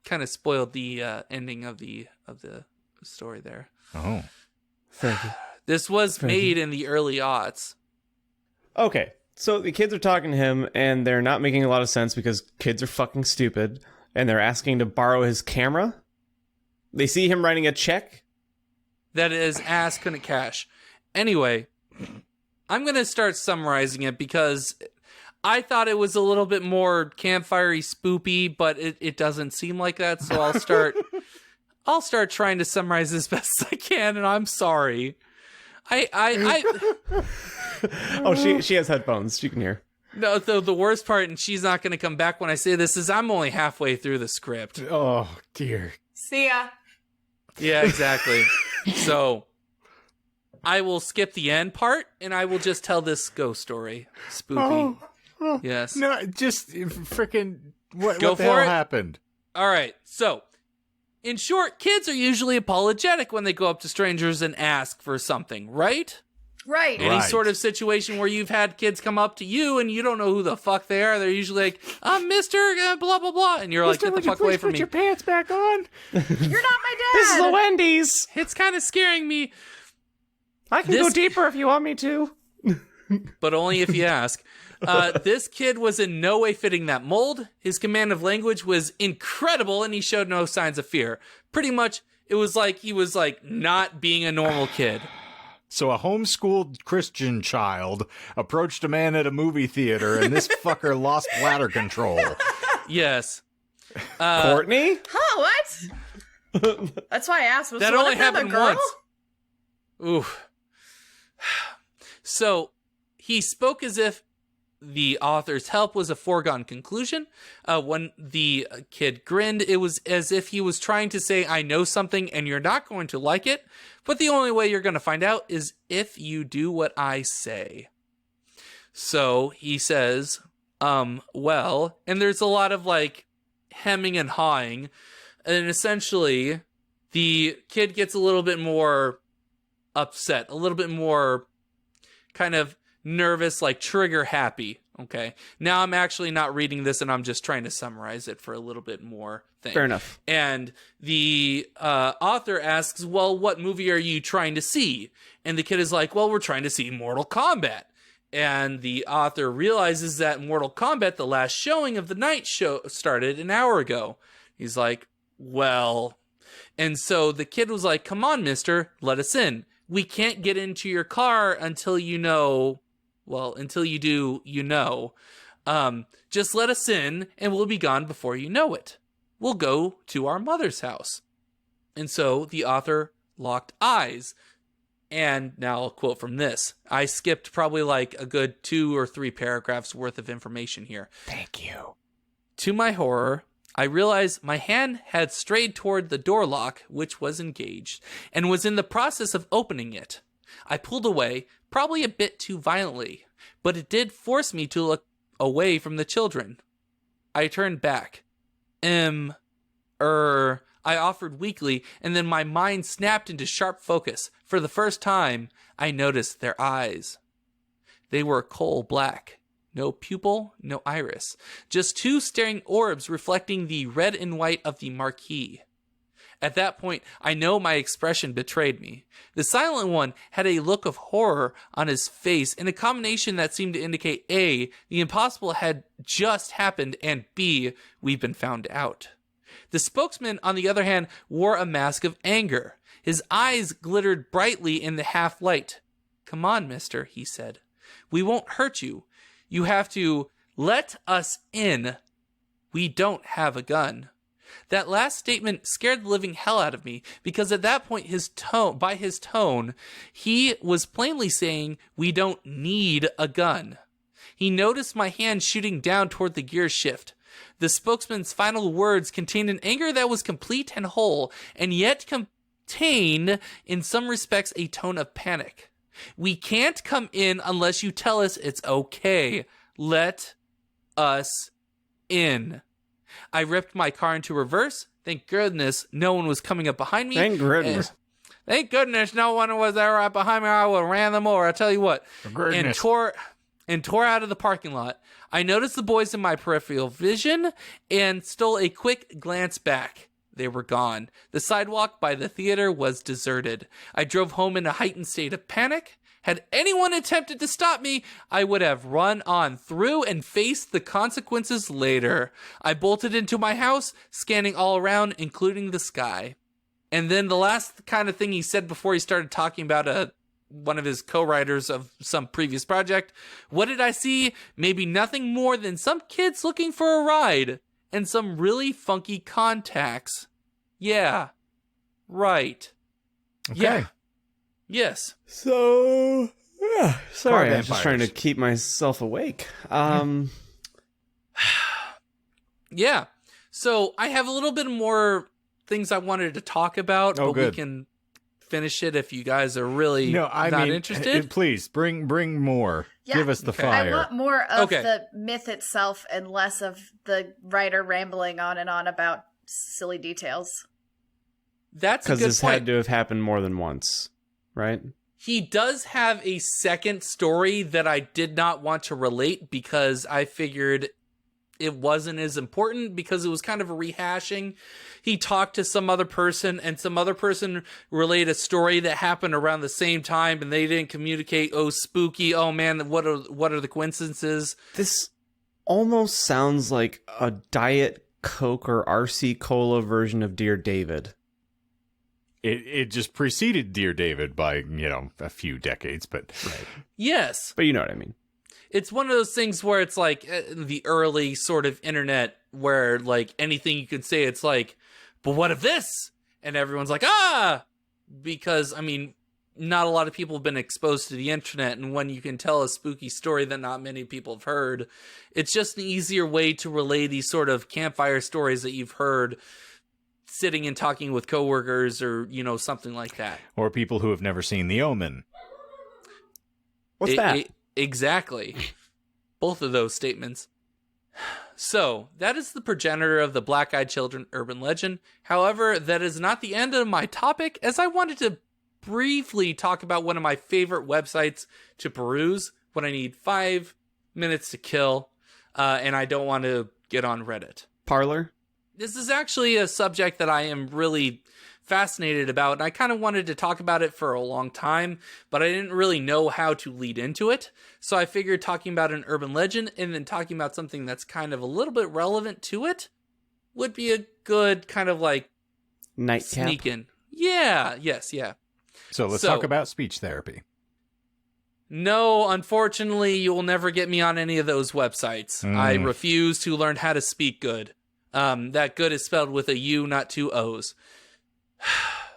kind of spoiled the ending of the story there. Oh. Fergie. This was made in the early aughts. Okay. So the kids are talking to him, and they're not making a lot of sense because kids are fucking stupid, and they're asking to borrow his camera. They see him writing a check. That is ass couldn't cash. Anyway, I'm going to start summarizing it because I thought it was a little bit more campfire-y, spoopy, but it doesn't seem like that, so I'll start... I'll start trying to summarize as best as I can, and I'm sorry. I Oh, she has headphones. She can hear. No, the worst part, and she's not going to come back when I say this, is I'm only halfway through the script. Oh, dear. See ya. Yeah, exactly. So I will skip the end part, and I will just tell this ghost story. Spoopy. Oh, yes. No, just freaking what Go the for hell it. happened? All right. So, in short, kids are usually apologetic when they go up to strangers and ask for something, right? Right. Any Right. sort of situation where you've had kids come up to you and you don't know who the fuck they are. They're usually like, Mr. blah, blah, blah. And you're like, get the fuck away from me. Put your pants back on. You're not my dad. This is the Wendy's. It's kind of scaring me, I can go deeper if you want me to. but only if you ask. This kid was in no way fitting that mold. His command of language was incredible, and he showed no signs of fear. Pretty much, it was like he was like not being a normal kid. So a homeschooled Christian child approached a man at a movie theater, and this fucker lost bladder control. Yes. Huh, Courtney? what? That's why I asked. Was That the one only another happened girl? once. Oof. So he spoke as if the author's help was a foregone conclusion. When the kid grinned, it was as if he was trying to say, I know something and you're not going to like it, but the only way you're going to find out is if you do what I say. So he says, well, and there's a lot of like hemming and hawing, and essentially the kid gets a little bit more upset, a little bit more kind of nervous, like trigger happy. Okay. Now I'm actually not reading this and I'm just trying to summarize it for a little bit more thing. Fair enough. And the author asks, well, what movie are you trying to see? And the kid is like, well, we're trying to see Mortal Kombat. And the author realizes that Mortal Kombat, the last showing of the night show, started an hour ago. He's like, well, and so the kid was like, come on, mister, let us in. We can't get into your car until you know, well, until you do, you know. Just let us in and we'll be gone before you know it. We'll go to our mother's house. And so the author locked eyes. And now I'll quote from this. I skipped probably like a good 2 or 3 paragraphs worth of information here. Thank you. To my horror, I realized my hand had strayed toward the door lock, which was engaged, and was in the process of opening it. I pulled away, probably a bit too violently, but it did force me to look away from the children. I turned back. I offered weakly, and then my mind snapped into sharp focus. For the first time, I noticed their eyes. They were coal black. No pupil, no iris. Just 2 staring orbs reflecting the red and white of the marquee. At that point, I know my expression betrayed me. The silent one had a look of horror on his face in a combination that seemed to indicate A, the impossible had just happened, and B, we've been found out. The spokesman, on the other hand, wore a mask of anger. His eyes glittered brightly in the half-light. Come on, mister, he said. We won't hurt you. You have to let us in. We don't have a gun. That last statement scared the living hell out of me because at that point, by his tone, he was plainly saying we don't need a gun. He noticed my hand shooting down toward the gear shift. The spokesman's final words contained an anger that was complete and whole, and yet contained, in some respects, a tone of panic. We can't come in unless you tell us it's okay. Let us in. I ripped my car into reverse. Thank goodness no one was coming up behind me. Thank goodness. Thank goodness no one was there right behind me. I would have ran them over, I tell you what. And tore out of the parking lot. I noticed the boys in my peripheral vision and stole a quick glance back. They were gone. The sidewalk by the theater was deserted. I drove home in a heightened state of panic. Had anyone attempted to stop me, I would have run on through and faced the consequences later. I bolted into my house, scanning all around, including the sky. And then the last kind of thing he said before he started talking about one of his co-writers of some previous project. What did I see? Maybe nothing more than some kids looking for a ride and some really funky contacts. Yeah, Right. Okay. Yeah. Yes. So, yeah, sorry, Car I'm just trying to vampires. keep myself awake. Yeah. So I have a little bit more things I wanted to talk about, Oh, but good. we can finish it if you guys are really No, I not mean, interested. please bring more. Yeah. Give us the Okay. fire. I want more of Okay. the myth itself and less of the writer rambling on and on about silly details. That's a Because good this point. had to have happened more than once, right? He does have a second story that I did not want to relate because I figured it wasn't as important because it was kind of a rehashing. He talked to some other person and some other person relayed a story that happened around the same time and they didn't communicate. Oh, spooky. Oh man, what are the coincidences? This almost sounds like a Diet Coke or RC Cola version of Dear David. It just preceded Dear David by, a few decades, but Yes. But you know what I mean. It's one of those things where it's like the early sort of internet where like anything you could say, it's like, but what if this? And everyone's like, because I mean, not a lot of people have been exposed to the internet. And when you can tell a spooky story that not many people have heard, it's just an easier way to relay these sort of campfire stories that you've heard sitting and talking with coworkers or, something like that. or people who have never seen The Omen. What's that? Exactly. Both of those statements. So, that is the progenitor of the Black-Eyed Children urban legend. However, that is not the end of my topic, as I wanted to briefly talk about one of my favorite websites to peruse when I need 5 minutes to kill, and I don't want to get on Reddit. Parlor? This is actually a subject that I am really fascinated about, and I kind of wanted to talk about it for a long time, but I didn't really know how to lead into it. So I figured talking about an urban legend and then talking about something that's kind of a little bit relevant to it would be a good kind of like Nightcap? sneak in. Yeah, yes, yeah. So let's So- talk about speech therapy. No, unfortunately, you will never get me on any of those websites. I refuse to learn how to speak good. That good is spelled with a U, not two O's.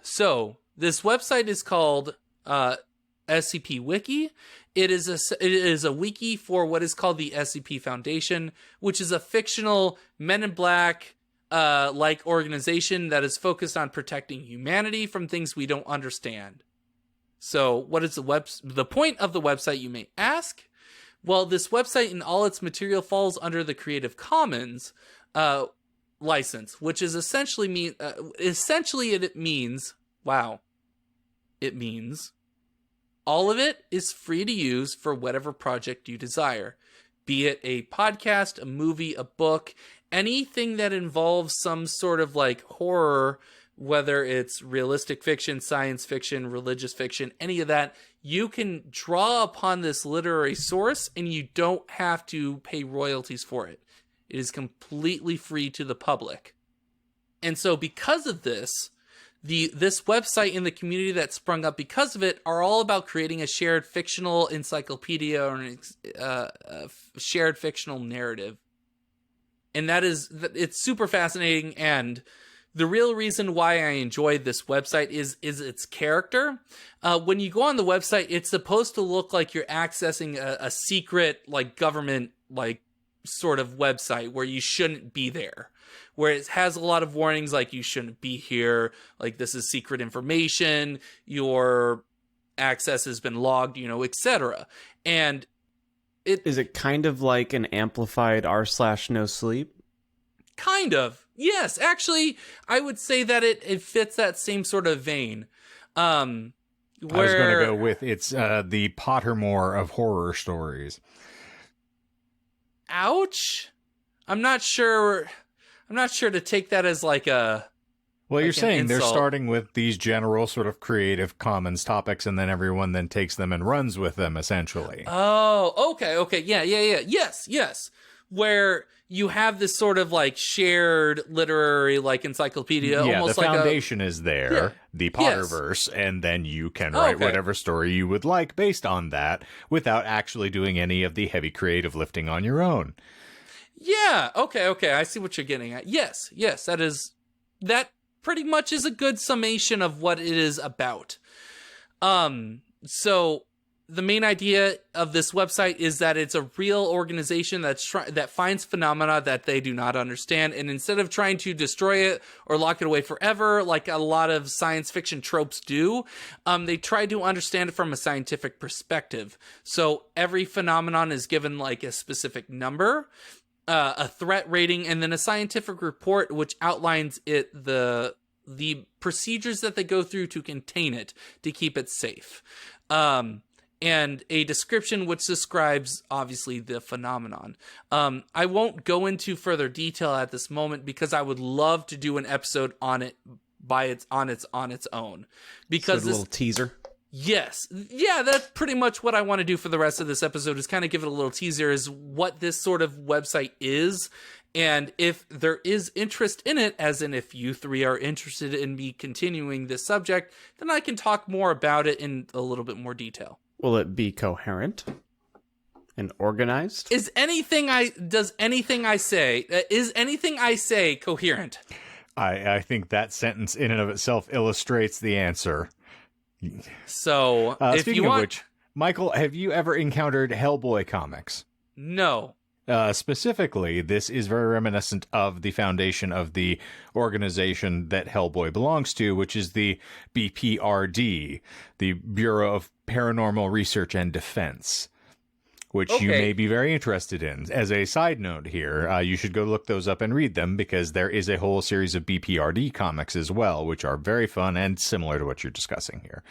So, this website is called SCP Wiki. It is a wiki for what is called the SCP Foundation, which is a fictional Men in Black like organization that is focused on protecting humanity from things we don't understand. So, what is the point of the website, you may ask? Well, this website and all its material falls under the Creative Commons license, which is essentially it means all of it is free to use for whatever project you desire, be it a podcast, a movie, a book, anything that involves some sort of like horror, whether it's realistic fiction, science fiction, religious fiction, any of that. You can draw upon this literary source and you don't have to pay royalties for it. It is completely free to the public. And so because of this, this website and the community that sprung up because of it are all about creating a shared fictional encyclopedia or a shared fictional narrative. And it's super fascinating. And the real reason why I enjoyed this website is its character. When you go on the website, it's supposed to look like you're accessing a secret, like government, like sort of website where you shouldn't be there, where it has a lot of warnings like you shouldn't be here, like this is secret information, your access has been logged, etc. And Is it kind of like an amplified r/no sleep? kind of, yes, actually I would say that it fits that same sort of vein. I was going to go with it's the Pottermore of horror stories. Ouch. I'm not sure to take that as like a Well, like you're an saying they're insult. starting with these general sort of Creative Commons topics, and then everyone then takes them and runs with them, essentially. Oh, okay. Yeah. Yes. Where you have this sort of like shared literary like encyclopedia, Yeah, almost the like foundation is there, Yeah. the Yes. Potterverse, and then you can write Okay. whatever story you would like based on that without actually doing any of the heavy creative lifting on your own. Yeah, okay, I see what you're getting at. Yes, that pretty much is a good summation of what it is about. So the main idea of this website is that it's a real organization that finds phenomena that they do not understand, and instead of trying to destroy it or lock it away forever, like a lot of science fiction tropes do, they try to understand it from a scientific perspective. So every phenomenon is given like a specific number, a threat rating, and then a scientific report which outlines the procedures that they go through to contain it, to keep it safe. And a description which describes, obviously, the phenomenon. I won't go into further detail at this moment because I would love to do an episode on it on its own. Because a little teaser. Yes. Yeah, that's pretty much what I want to do for the rest of this episode, is kind of give it a little teaser is what this sort of website is. And if there is interest in it, as in if you three are interested in me continuing this subject, then I can talk more about it in a little bit more detail. Will it be coherent and organized? Is anything I say coherent? I think that sentence in and of itself illustrates the answer. So, if speaking you want, of which, Michael, have you ever encountered Hellboy comics? No. Specifically, this is very reminiscent of the foundation of the organization that Hellboy belongs to, which is the BPRD, the Bureau of Paranormal Research and Defense, which you may be very interested in. As a side note here, you should go look those up and read them, because there is a whole series of BPRD comics as well, which are very fun and similar to what you're discussing here.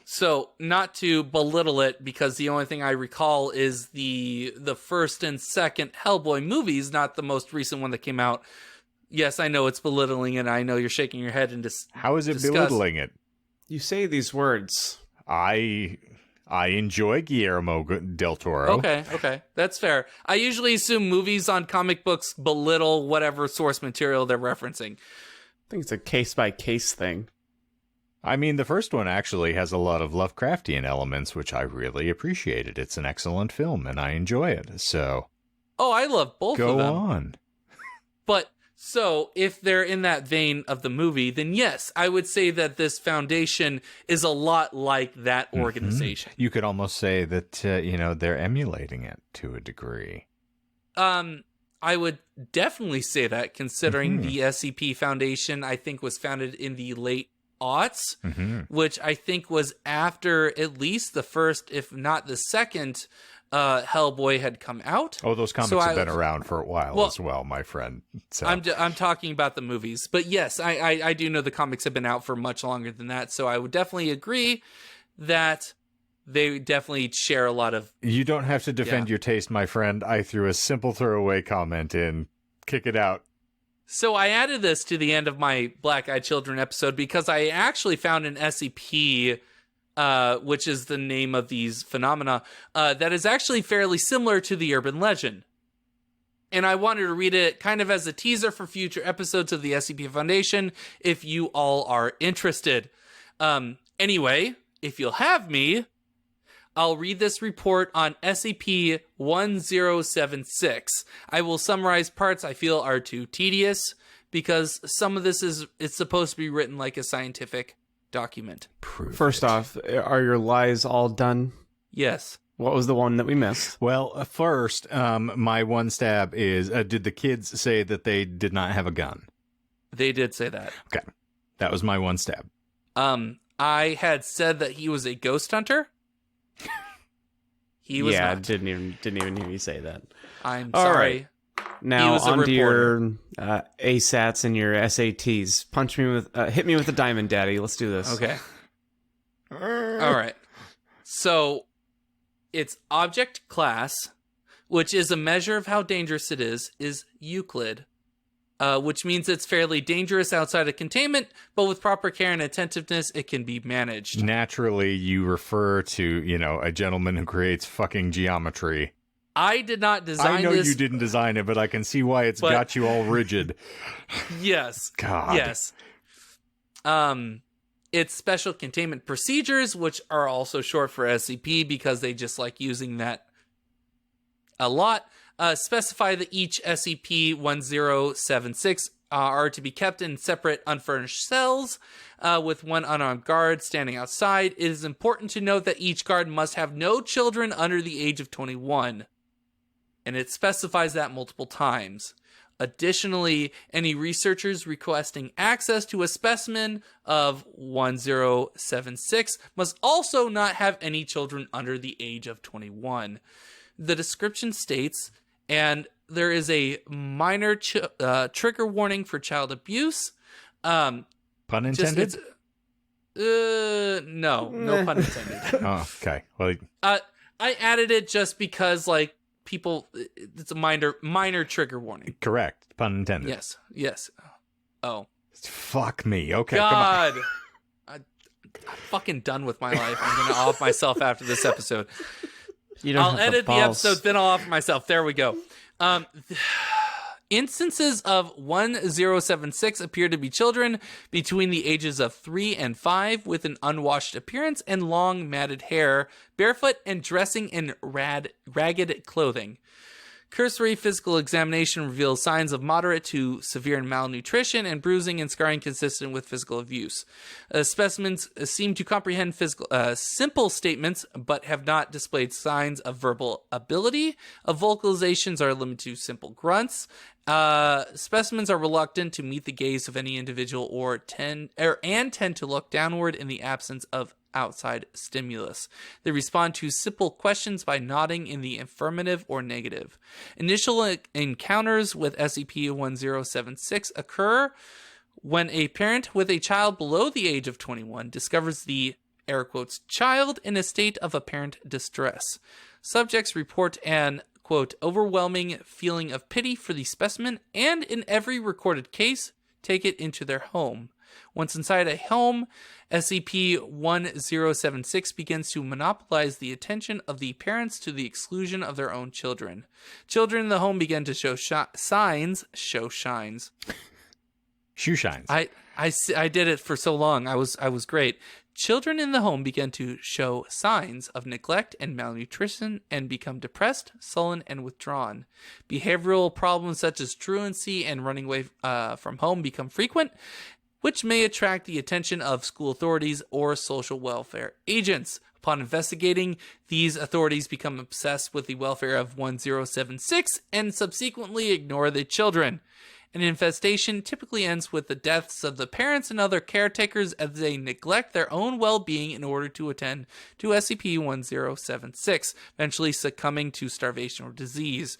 So, not to belittle it, because the only thing I recall is the first and second Hellboy movies, not the most recent one that came out. Yes, I know it's belittling, and I know you're shaking your head and How is it belittling it? You say these words. I enjoy Guillermo del Toro. Okay, that's fair. I usually assume movies on comic books belittle whatever source material they're referencing. I think it's a case-by-case thing. I mean, the first one actually has a lot of Lovecraftian elements, which I really appreciated. It's an excellent film, and I enjoy it. So, I love both of them. Go on. But, so, if they're in that vein of the movie, then yes, I would say that this foundation is a lot like that organization. You could almost say that, they're emulating it to a degree. I would definitely say that, considering the SCP Foundation, I think, was founded in the late aughts, which I think was after at least the first, if not the second, Hellboy had come out. Oh, those comics have been around for a while as well, my friend. So. I'm talking about the movies, but yes, I do know the comics have been out for much longer than that, so I would definitely agree that they definitely share a lot of... You don't have to defend your taste, my friend. I threw a simple throwaway comment in. Kick it out. So I added this to the end of my Black Eyed Children episode because I actually found an SCP, which is the name of these phenomena, that is actually fairly similar to the urban legend. And I wanted to read it kind of as a teaser for future episodes of the SCP Foundation, if you all are interested. Anyway, if you'll have me, I'll read this report on SCP-1076. I will summarize parts I feel are too tedious, because some of this it's supposed to be written like a scientific document. First off, are your lies all done? Yes. What was the one that we missed? Well, first, my one stab is, did the kids say that they did not have a gun? They did say that. Okay. That was my one stab. I had said that he was a ghost hunter. He was not. Didn't even hear you say that. I'm all sorry. Right. Now onto your ASATs and your SATs. Hit me with a diamond, Daddy. Let's do this. Okay. All right. So its object class, which is a measure of how dangerous it is Euclid, which means it's fairly dangerous outside of containment, but with proper care and attentiveness, it can be managed. Naturally, you refer to, a gentleman who creates fucking geometry. I did not design this. I know you didn't design it, but I can see why it's got you all rigid. Yes. God. Yes. It's special containment procedures, which are also short for SCP because they just like using that a lot. Specify that each SCP-1076 are to be kept in separate unfurnished cells with one unarmed guard standing outside. It is important to note that each guard must have no children under the age of 21. And it specifies that multiple times. Additionally, any researchers requesting access to a specimen of 1076 must also not have any children under the age of 21. The description states, and there is a minor trigger warning for child abuse. Pun intended? No pun intended. Oh, okay. Well, I added it just because, like, people, it's a minor trigger warning. Correct. Pun intended. Yes. Oh. Fuck me. Okay, God. come on. I'm fucking done with my life. I'm going to off myself after this episode. I'll edit the episode, then I'll offer myself. There we go. Instances of 1076 appear to be children between the ages of 3 and 5 with an unwashed appearance and long matted hair, barefoot and dressing in ragged clothing. Cursory physical examination reveals signs of moderate to severe malnutrition and bruising and scarring consistent with physical abuse. Specimens seem to comprehend simple statements, but have not displayed signs of verbal ability. Vocalizations are limited to simple grunts. Specimens are reluctant to meet the gaze of any individual and tend to look downward in the absence of outside stimulus. They respond to simple questions by nodding in the affirmative or negative. Initial encounters with SCP-1076 occur when a parent with a child below the age of 21 discovers the, air quotes, child in a state of apparent distress. Subjects report an, quote, overwhelming feeling of pity for the specimen and, in every recorded case, take it into their home. Once inside a home, SCP-1076 begins to monopolize the attention of the parents to the exclusion of their own children. Children in the home begin to show signs. Shoe shines. I did it for so long. I was great. Children in the home begin to show signs of neglect and malnutrition and become depressed, sullen, and withdrawn. Behavioral problems such as truancy and running away from home become frequent, which may attract the attention of school authorities or social welfare agents. Upon investigating, these authorities become obsessed with the welfare of 1076 and subsequently ignore the children. An infestation typically ends with the deaths of the parents and other caretakers as they neglect their own well-being in order to attend to SCP-1076, eventually succumbing to starvation or disease.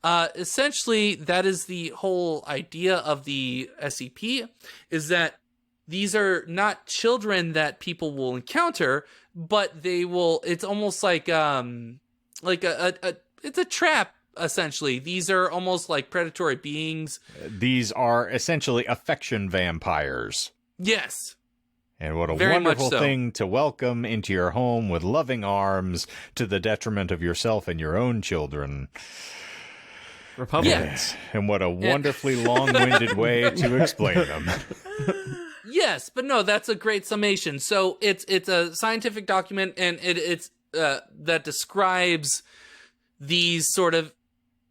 Essentially, that is the whole idea of the SCP, is that these are not children that people will encounter, but they will, it's almost like it's a trap. Essentially, these are almost like predatory beings. These are essentially affection vampires. Yes. And what a Very wonderful much so. thing to welcome into your home with loving arms to the detriment of yourself and your own children. Republicans. And what a wonderfully long-winded way to explain them. Yes, but no, that's a great summation. So it's a scientific document, and it's that describes these sort of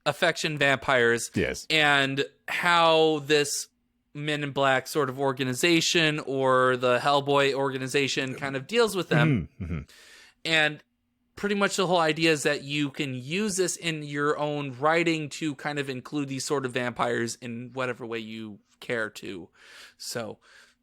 affection vampires. Yes. And how this Men in Black sort of organization or the Hellboy organization kind of deals with them. Mm-hmm. And pretty much the whole idea is that you can use this in your own writing to kind of include these sort of vampires in whatever way you care to. So,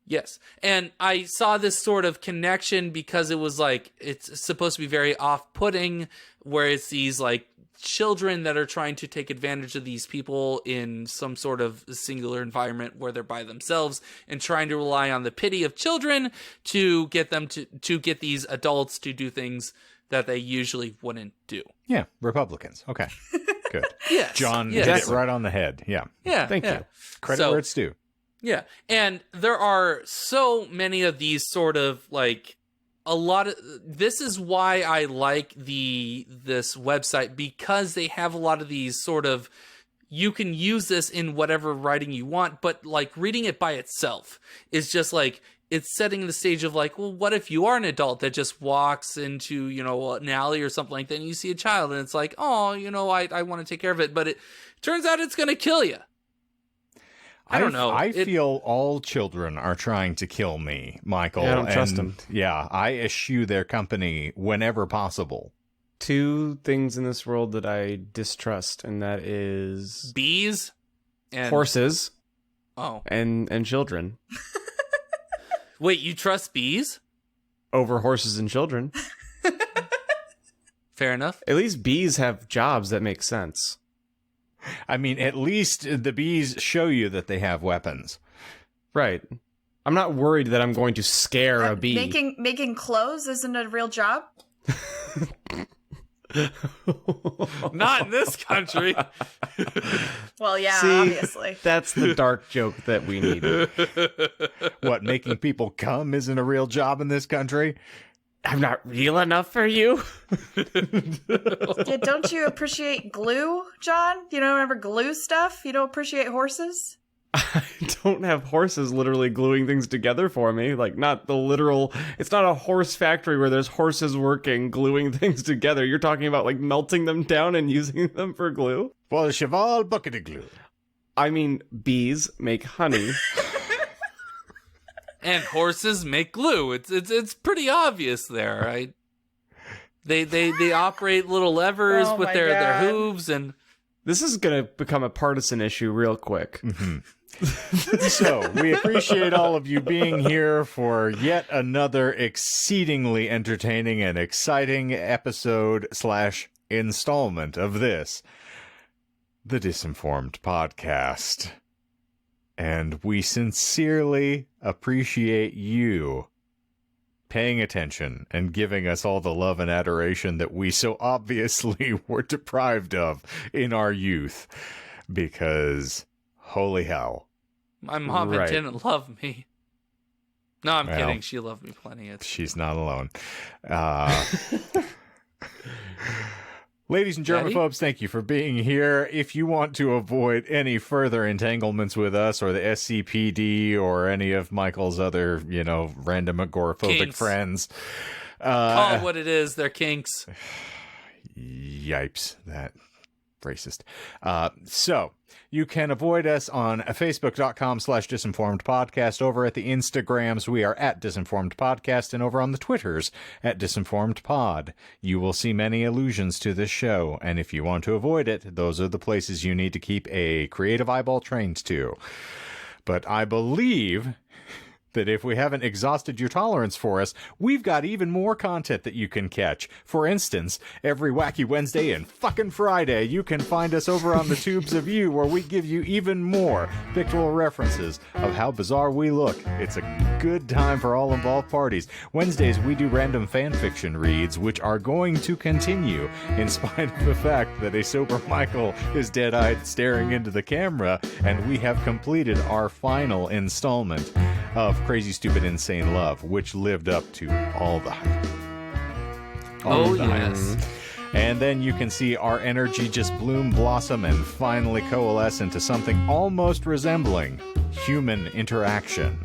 yes. And I saw this sort of connection because it was like, it's supposed to be very off-putting, where it's these like children that are trying to take advantage of these people in some sort of singular environment where they're by themselves and trying to rely on the pity of children to get them to get these adults to do things that they usually wouldn't do. Yeah, Republicans. Okay, good. Yes. John yes. hit it right on the head. Yeah. Yeah. Thank yeah. you. Credit where it's due. Yeah. And there are so many of these sort of like a lot of, this is why I like this website, because they have a lot of these sort of, you can use this in whatever writing you want, but like reading it by itself is just like, it's setting the stage of like, well, what if you are an adult that just walks into, you know, an alley or something like that, and you see a child and it's like, oh, you know, I want to take care of it, but it turns out it's going to kill you. I don't know. I feel all children are trying to kill me, Michael. Yeah, I don't trust them. Yeah, I eschew their company whenever possible. 2 things in this world that I distrust, and that is bees and horses Oh. and children. Wait, you trust bees? Over horses and children. Fair enough. At least bees have jobs that make sense. I mean, at least the bees show you that they have weapons. Right. I'm not worried that I'm going to scare a bee. Making clothes isn't a real job? Not in this country. Well, yeah, See, obviously. That's the dark joke that we needed. What, making people come isn't a real job in this country? I'm not real enough for you. Yeah, don't you appreciate glue, John? You don't ever glue stuff? You don't appreciate horses? I don't have horses literally gluing things together for me. Like, not the literal... It's not a horse factory where there's horses working, gluing things together. You're talking about, like, melting them down and using them for glue? For the cheval bucket of glue. I mean, bees make honey. And horses make glue. It's pretty obvious there, right? They operate little levers with their hooves, and This is going to become a partisan issue real quick. Mm-hmm. So, we appreciate all of you being here for yet another exceedingly entertaining and exciting episode / installment of this, the Disinformed podcast. And we sincerely appreciate you paying attention and giving us all the love and adoration that we so obviously were deprived of in our youth. Because, holy hell. My mom Right. didn't love me. No, I'm Well, kidding. She loved me plenty. She's not alone. Ladies and Daddy? germaphobes, thank you for being here. If you want to avoid any further entanglements with us or the SCPD or any of Michael's other, random agoraphobic Kinks. friends, Call it what it is. They're kinks. yipes, that racist. So you can avoid us on facebook.com/disinformed podcast. Over at the Instagrams, we are at Disinformed Podcast, and over on the Twitters at Disinformed Pod. You will see many allusions to this show, and if you want to avoid it, those are the places you need to keep a creative eyeball trained to. But I believe that if we haven't exhausted your tolerance for us, we've got even more content that you can catch. For instance, every Wacky Wednesday and fucking Friday, you can find us over on the Tubes of You, where we give you even more pictorial references of how bizarre we look. It's a good time for all involved parties. Wednesdays, we do random fan fiction reads, which are going to continue, in spite of the fact that a sober Michael is dead-eyed staring into the camera, and we have completed our final installment of Crazy Stupid Insane Love, which lived up to all the hype. Oh, the hype. yes. And then you can see our energy just bloom, blossom, and finally coalesce into something almost resembling human interaction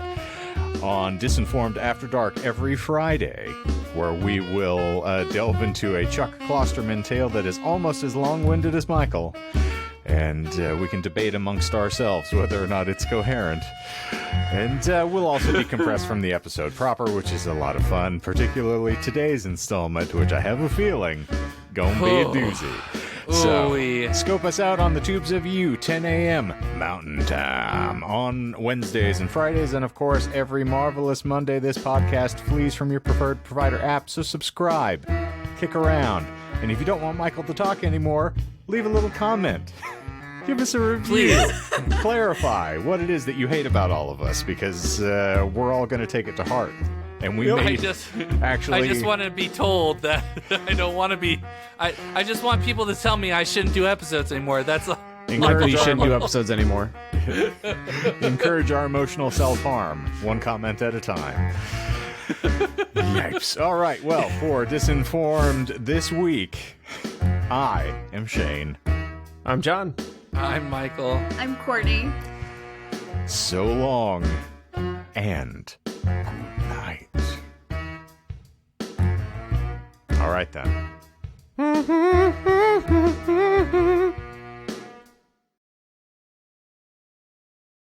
on Disinformed After Dark every Friday, where we will delve into a Chuck Klosterman tale that is almost as long-winded as Michael. And we can debate amongst ourselves whether or not it's coherent. And we'll also be compressed from the episode proper, which is a lot of fun, particularly today's installment, which I have a feeling gonna be a doozy. So, Ooh-wee. scope us out on the Tubes of You, 10 a.m. Mountain Time, on Wednesdays and Fridays, and of course, every marvelous Monday, this podcast flees from your preferred provider app, so subscribe, kick around, and if you don't want Michael to talk anymore, leave a little comment. Give us a review. Clarify what it is that you hate about all of us, because we're all going to take it to heart. And we may I just want to be told that I don't want to be. I just want people to tell me I shouldn't do episodes anymore. That's all. Michael, you shouldn't do episodes anymore. Encourage our emotional self-harm, one comment at a time. Yipes. All right, well, for Disinformed this week, I am Shane. I'm John. I'm Michael. I'm Courtney. So long, and good night. All right, then.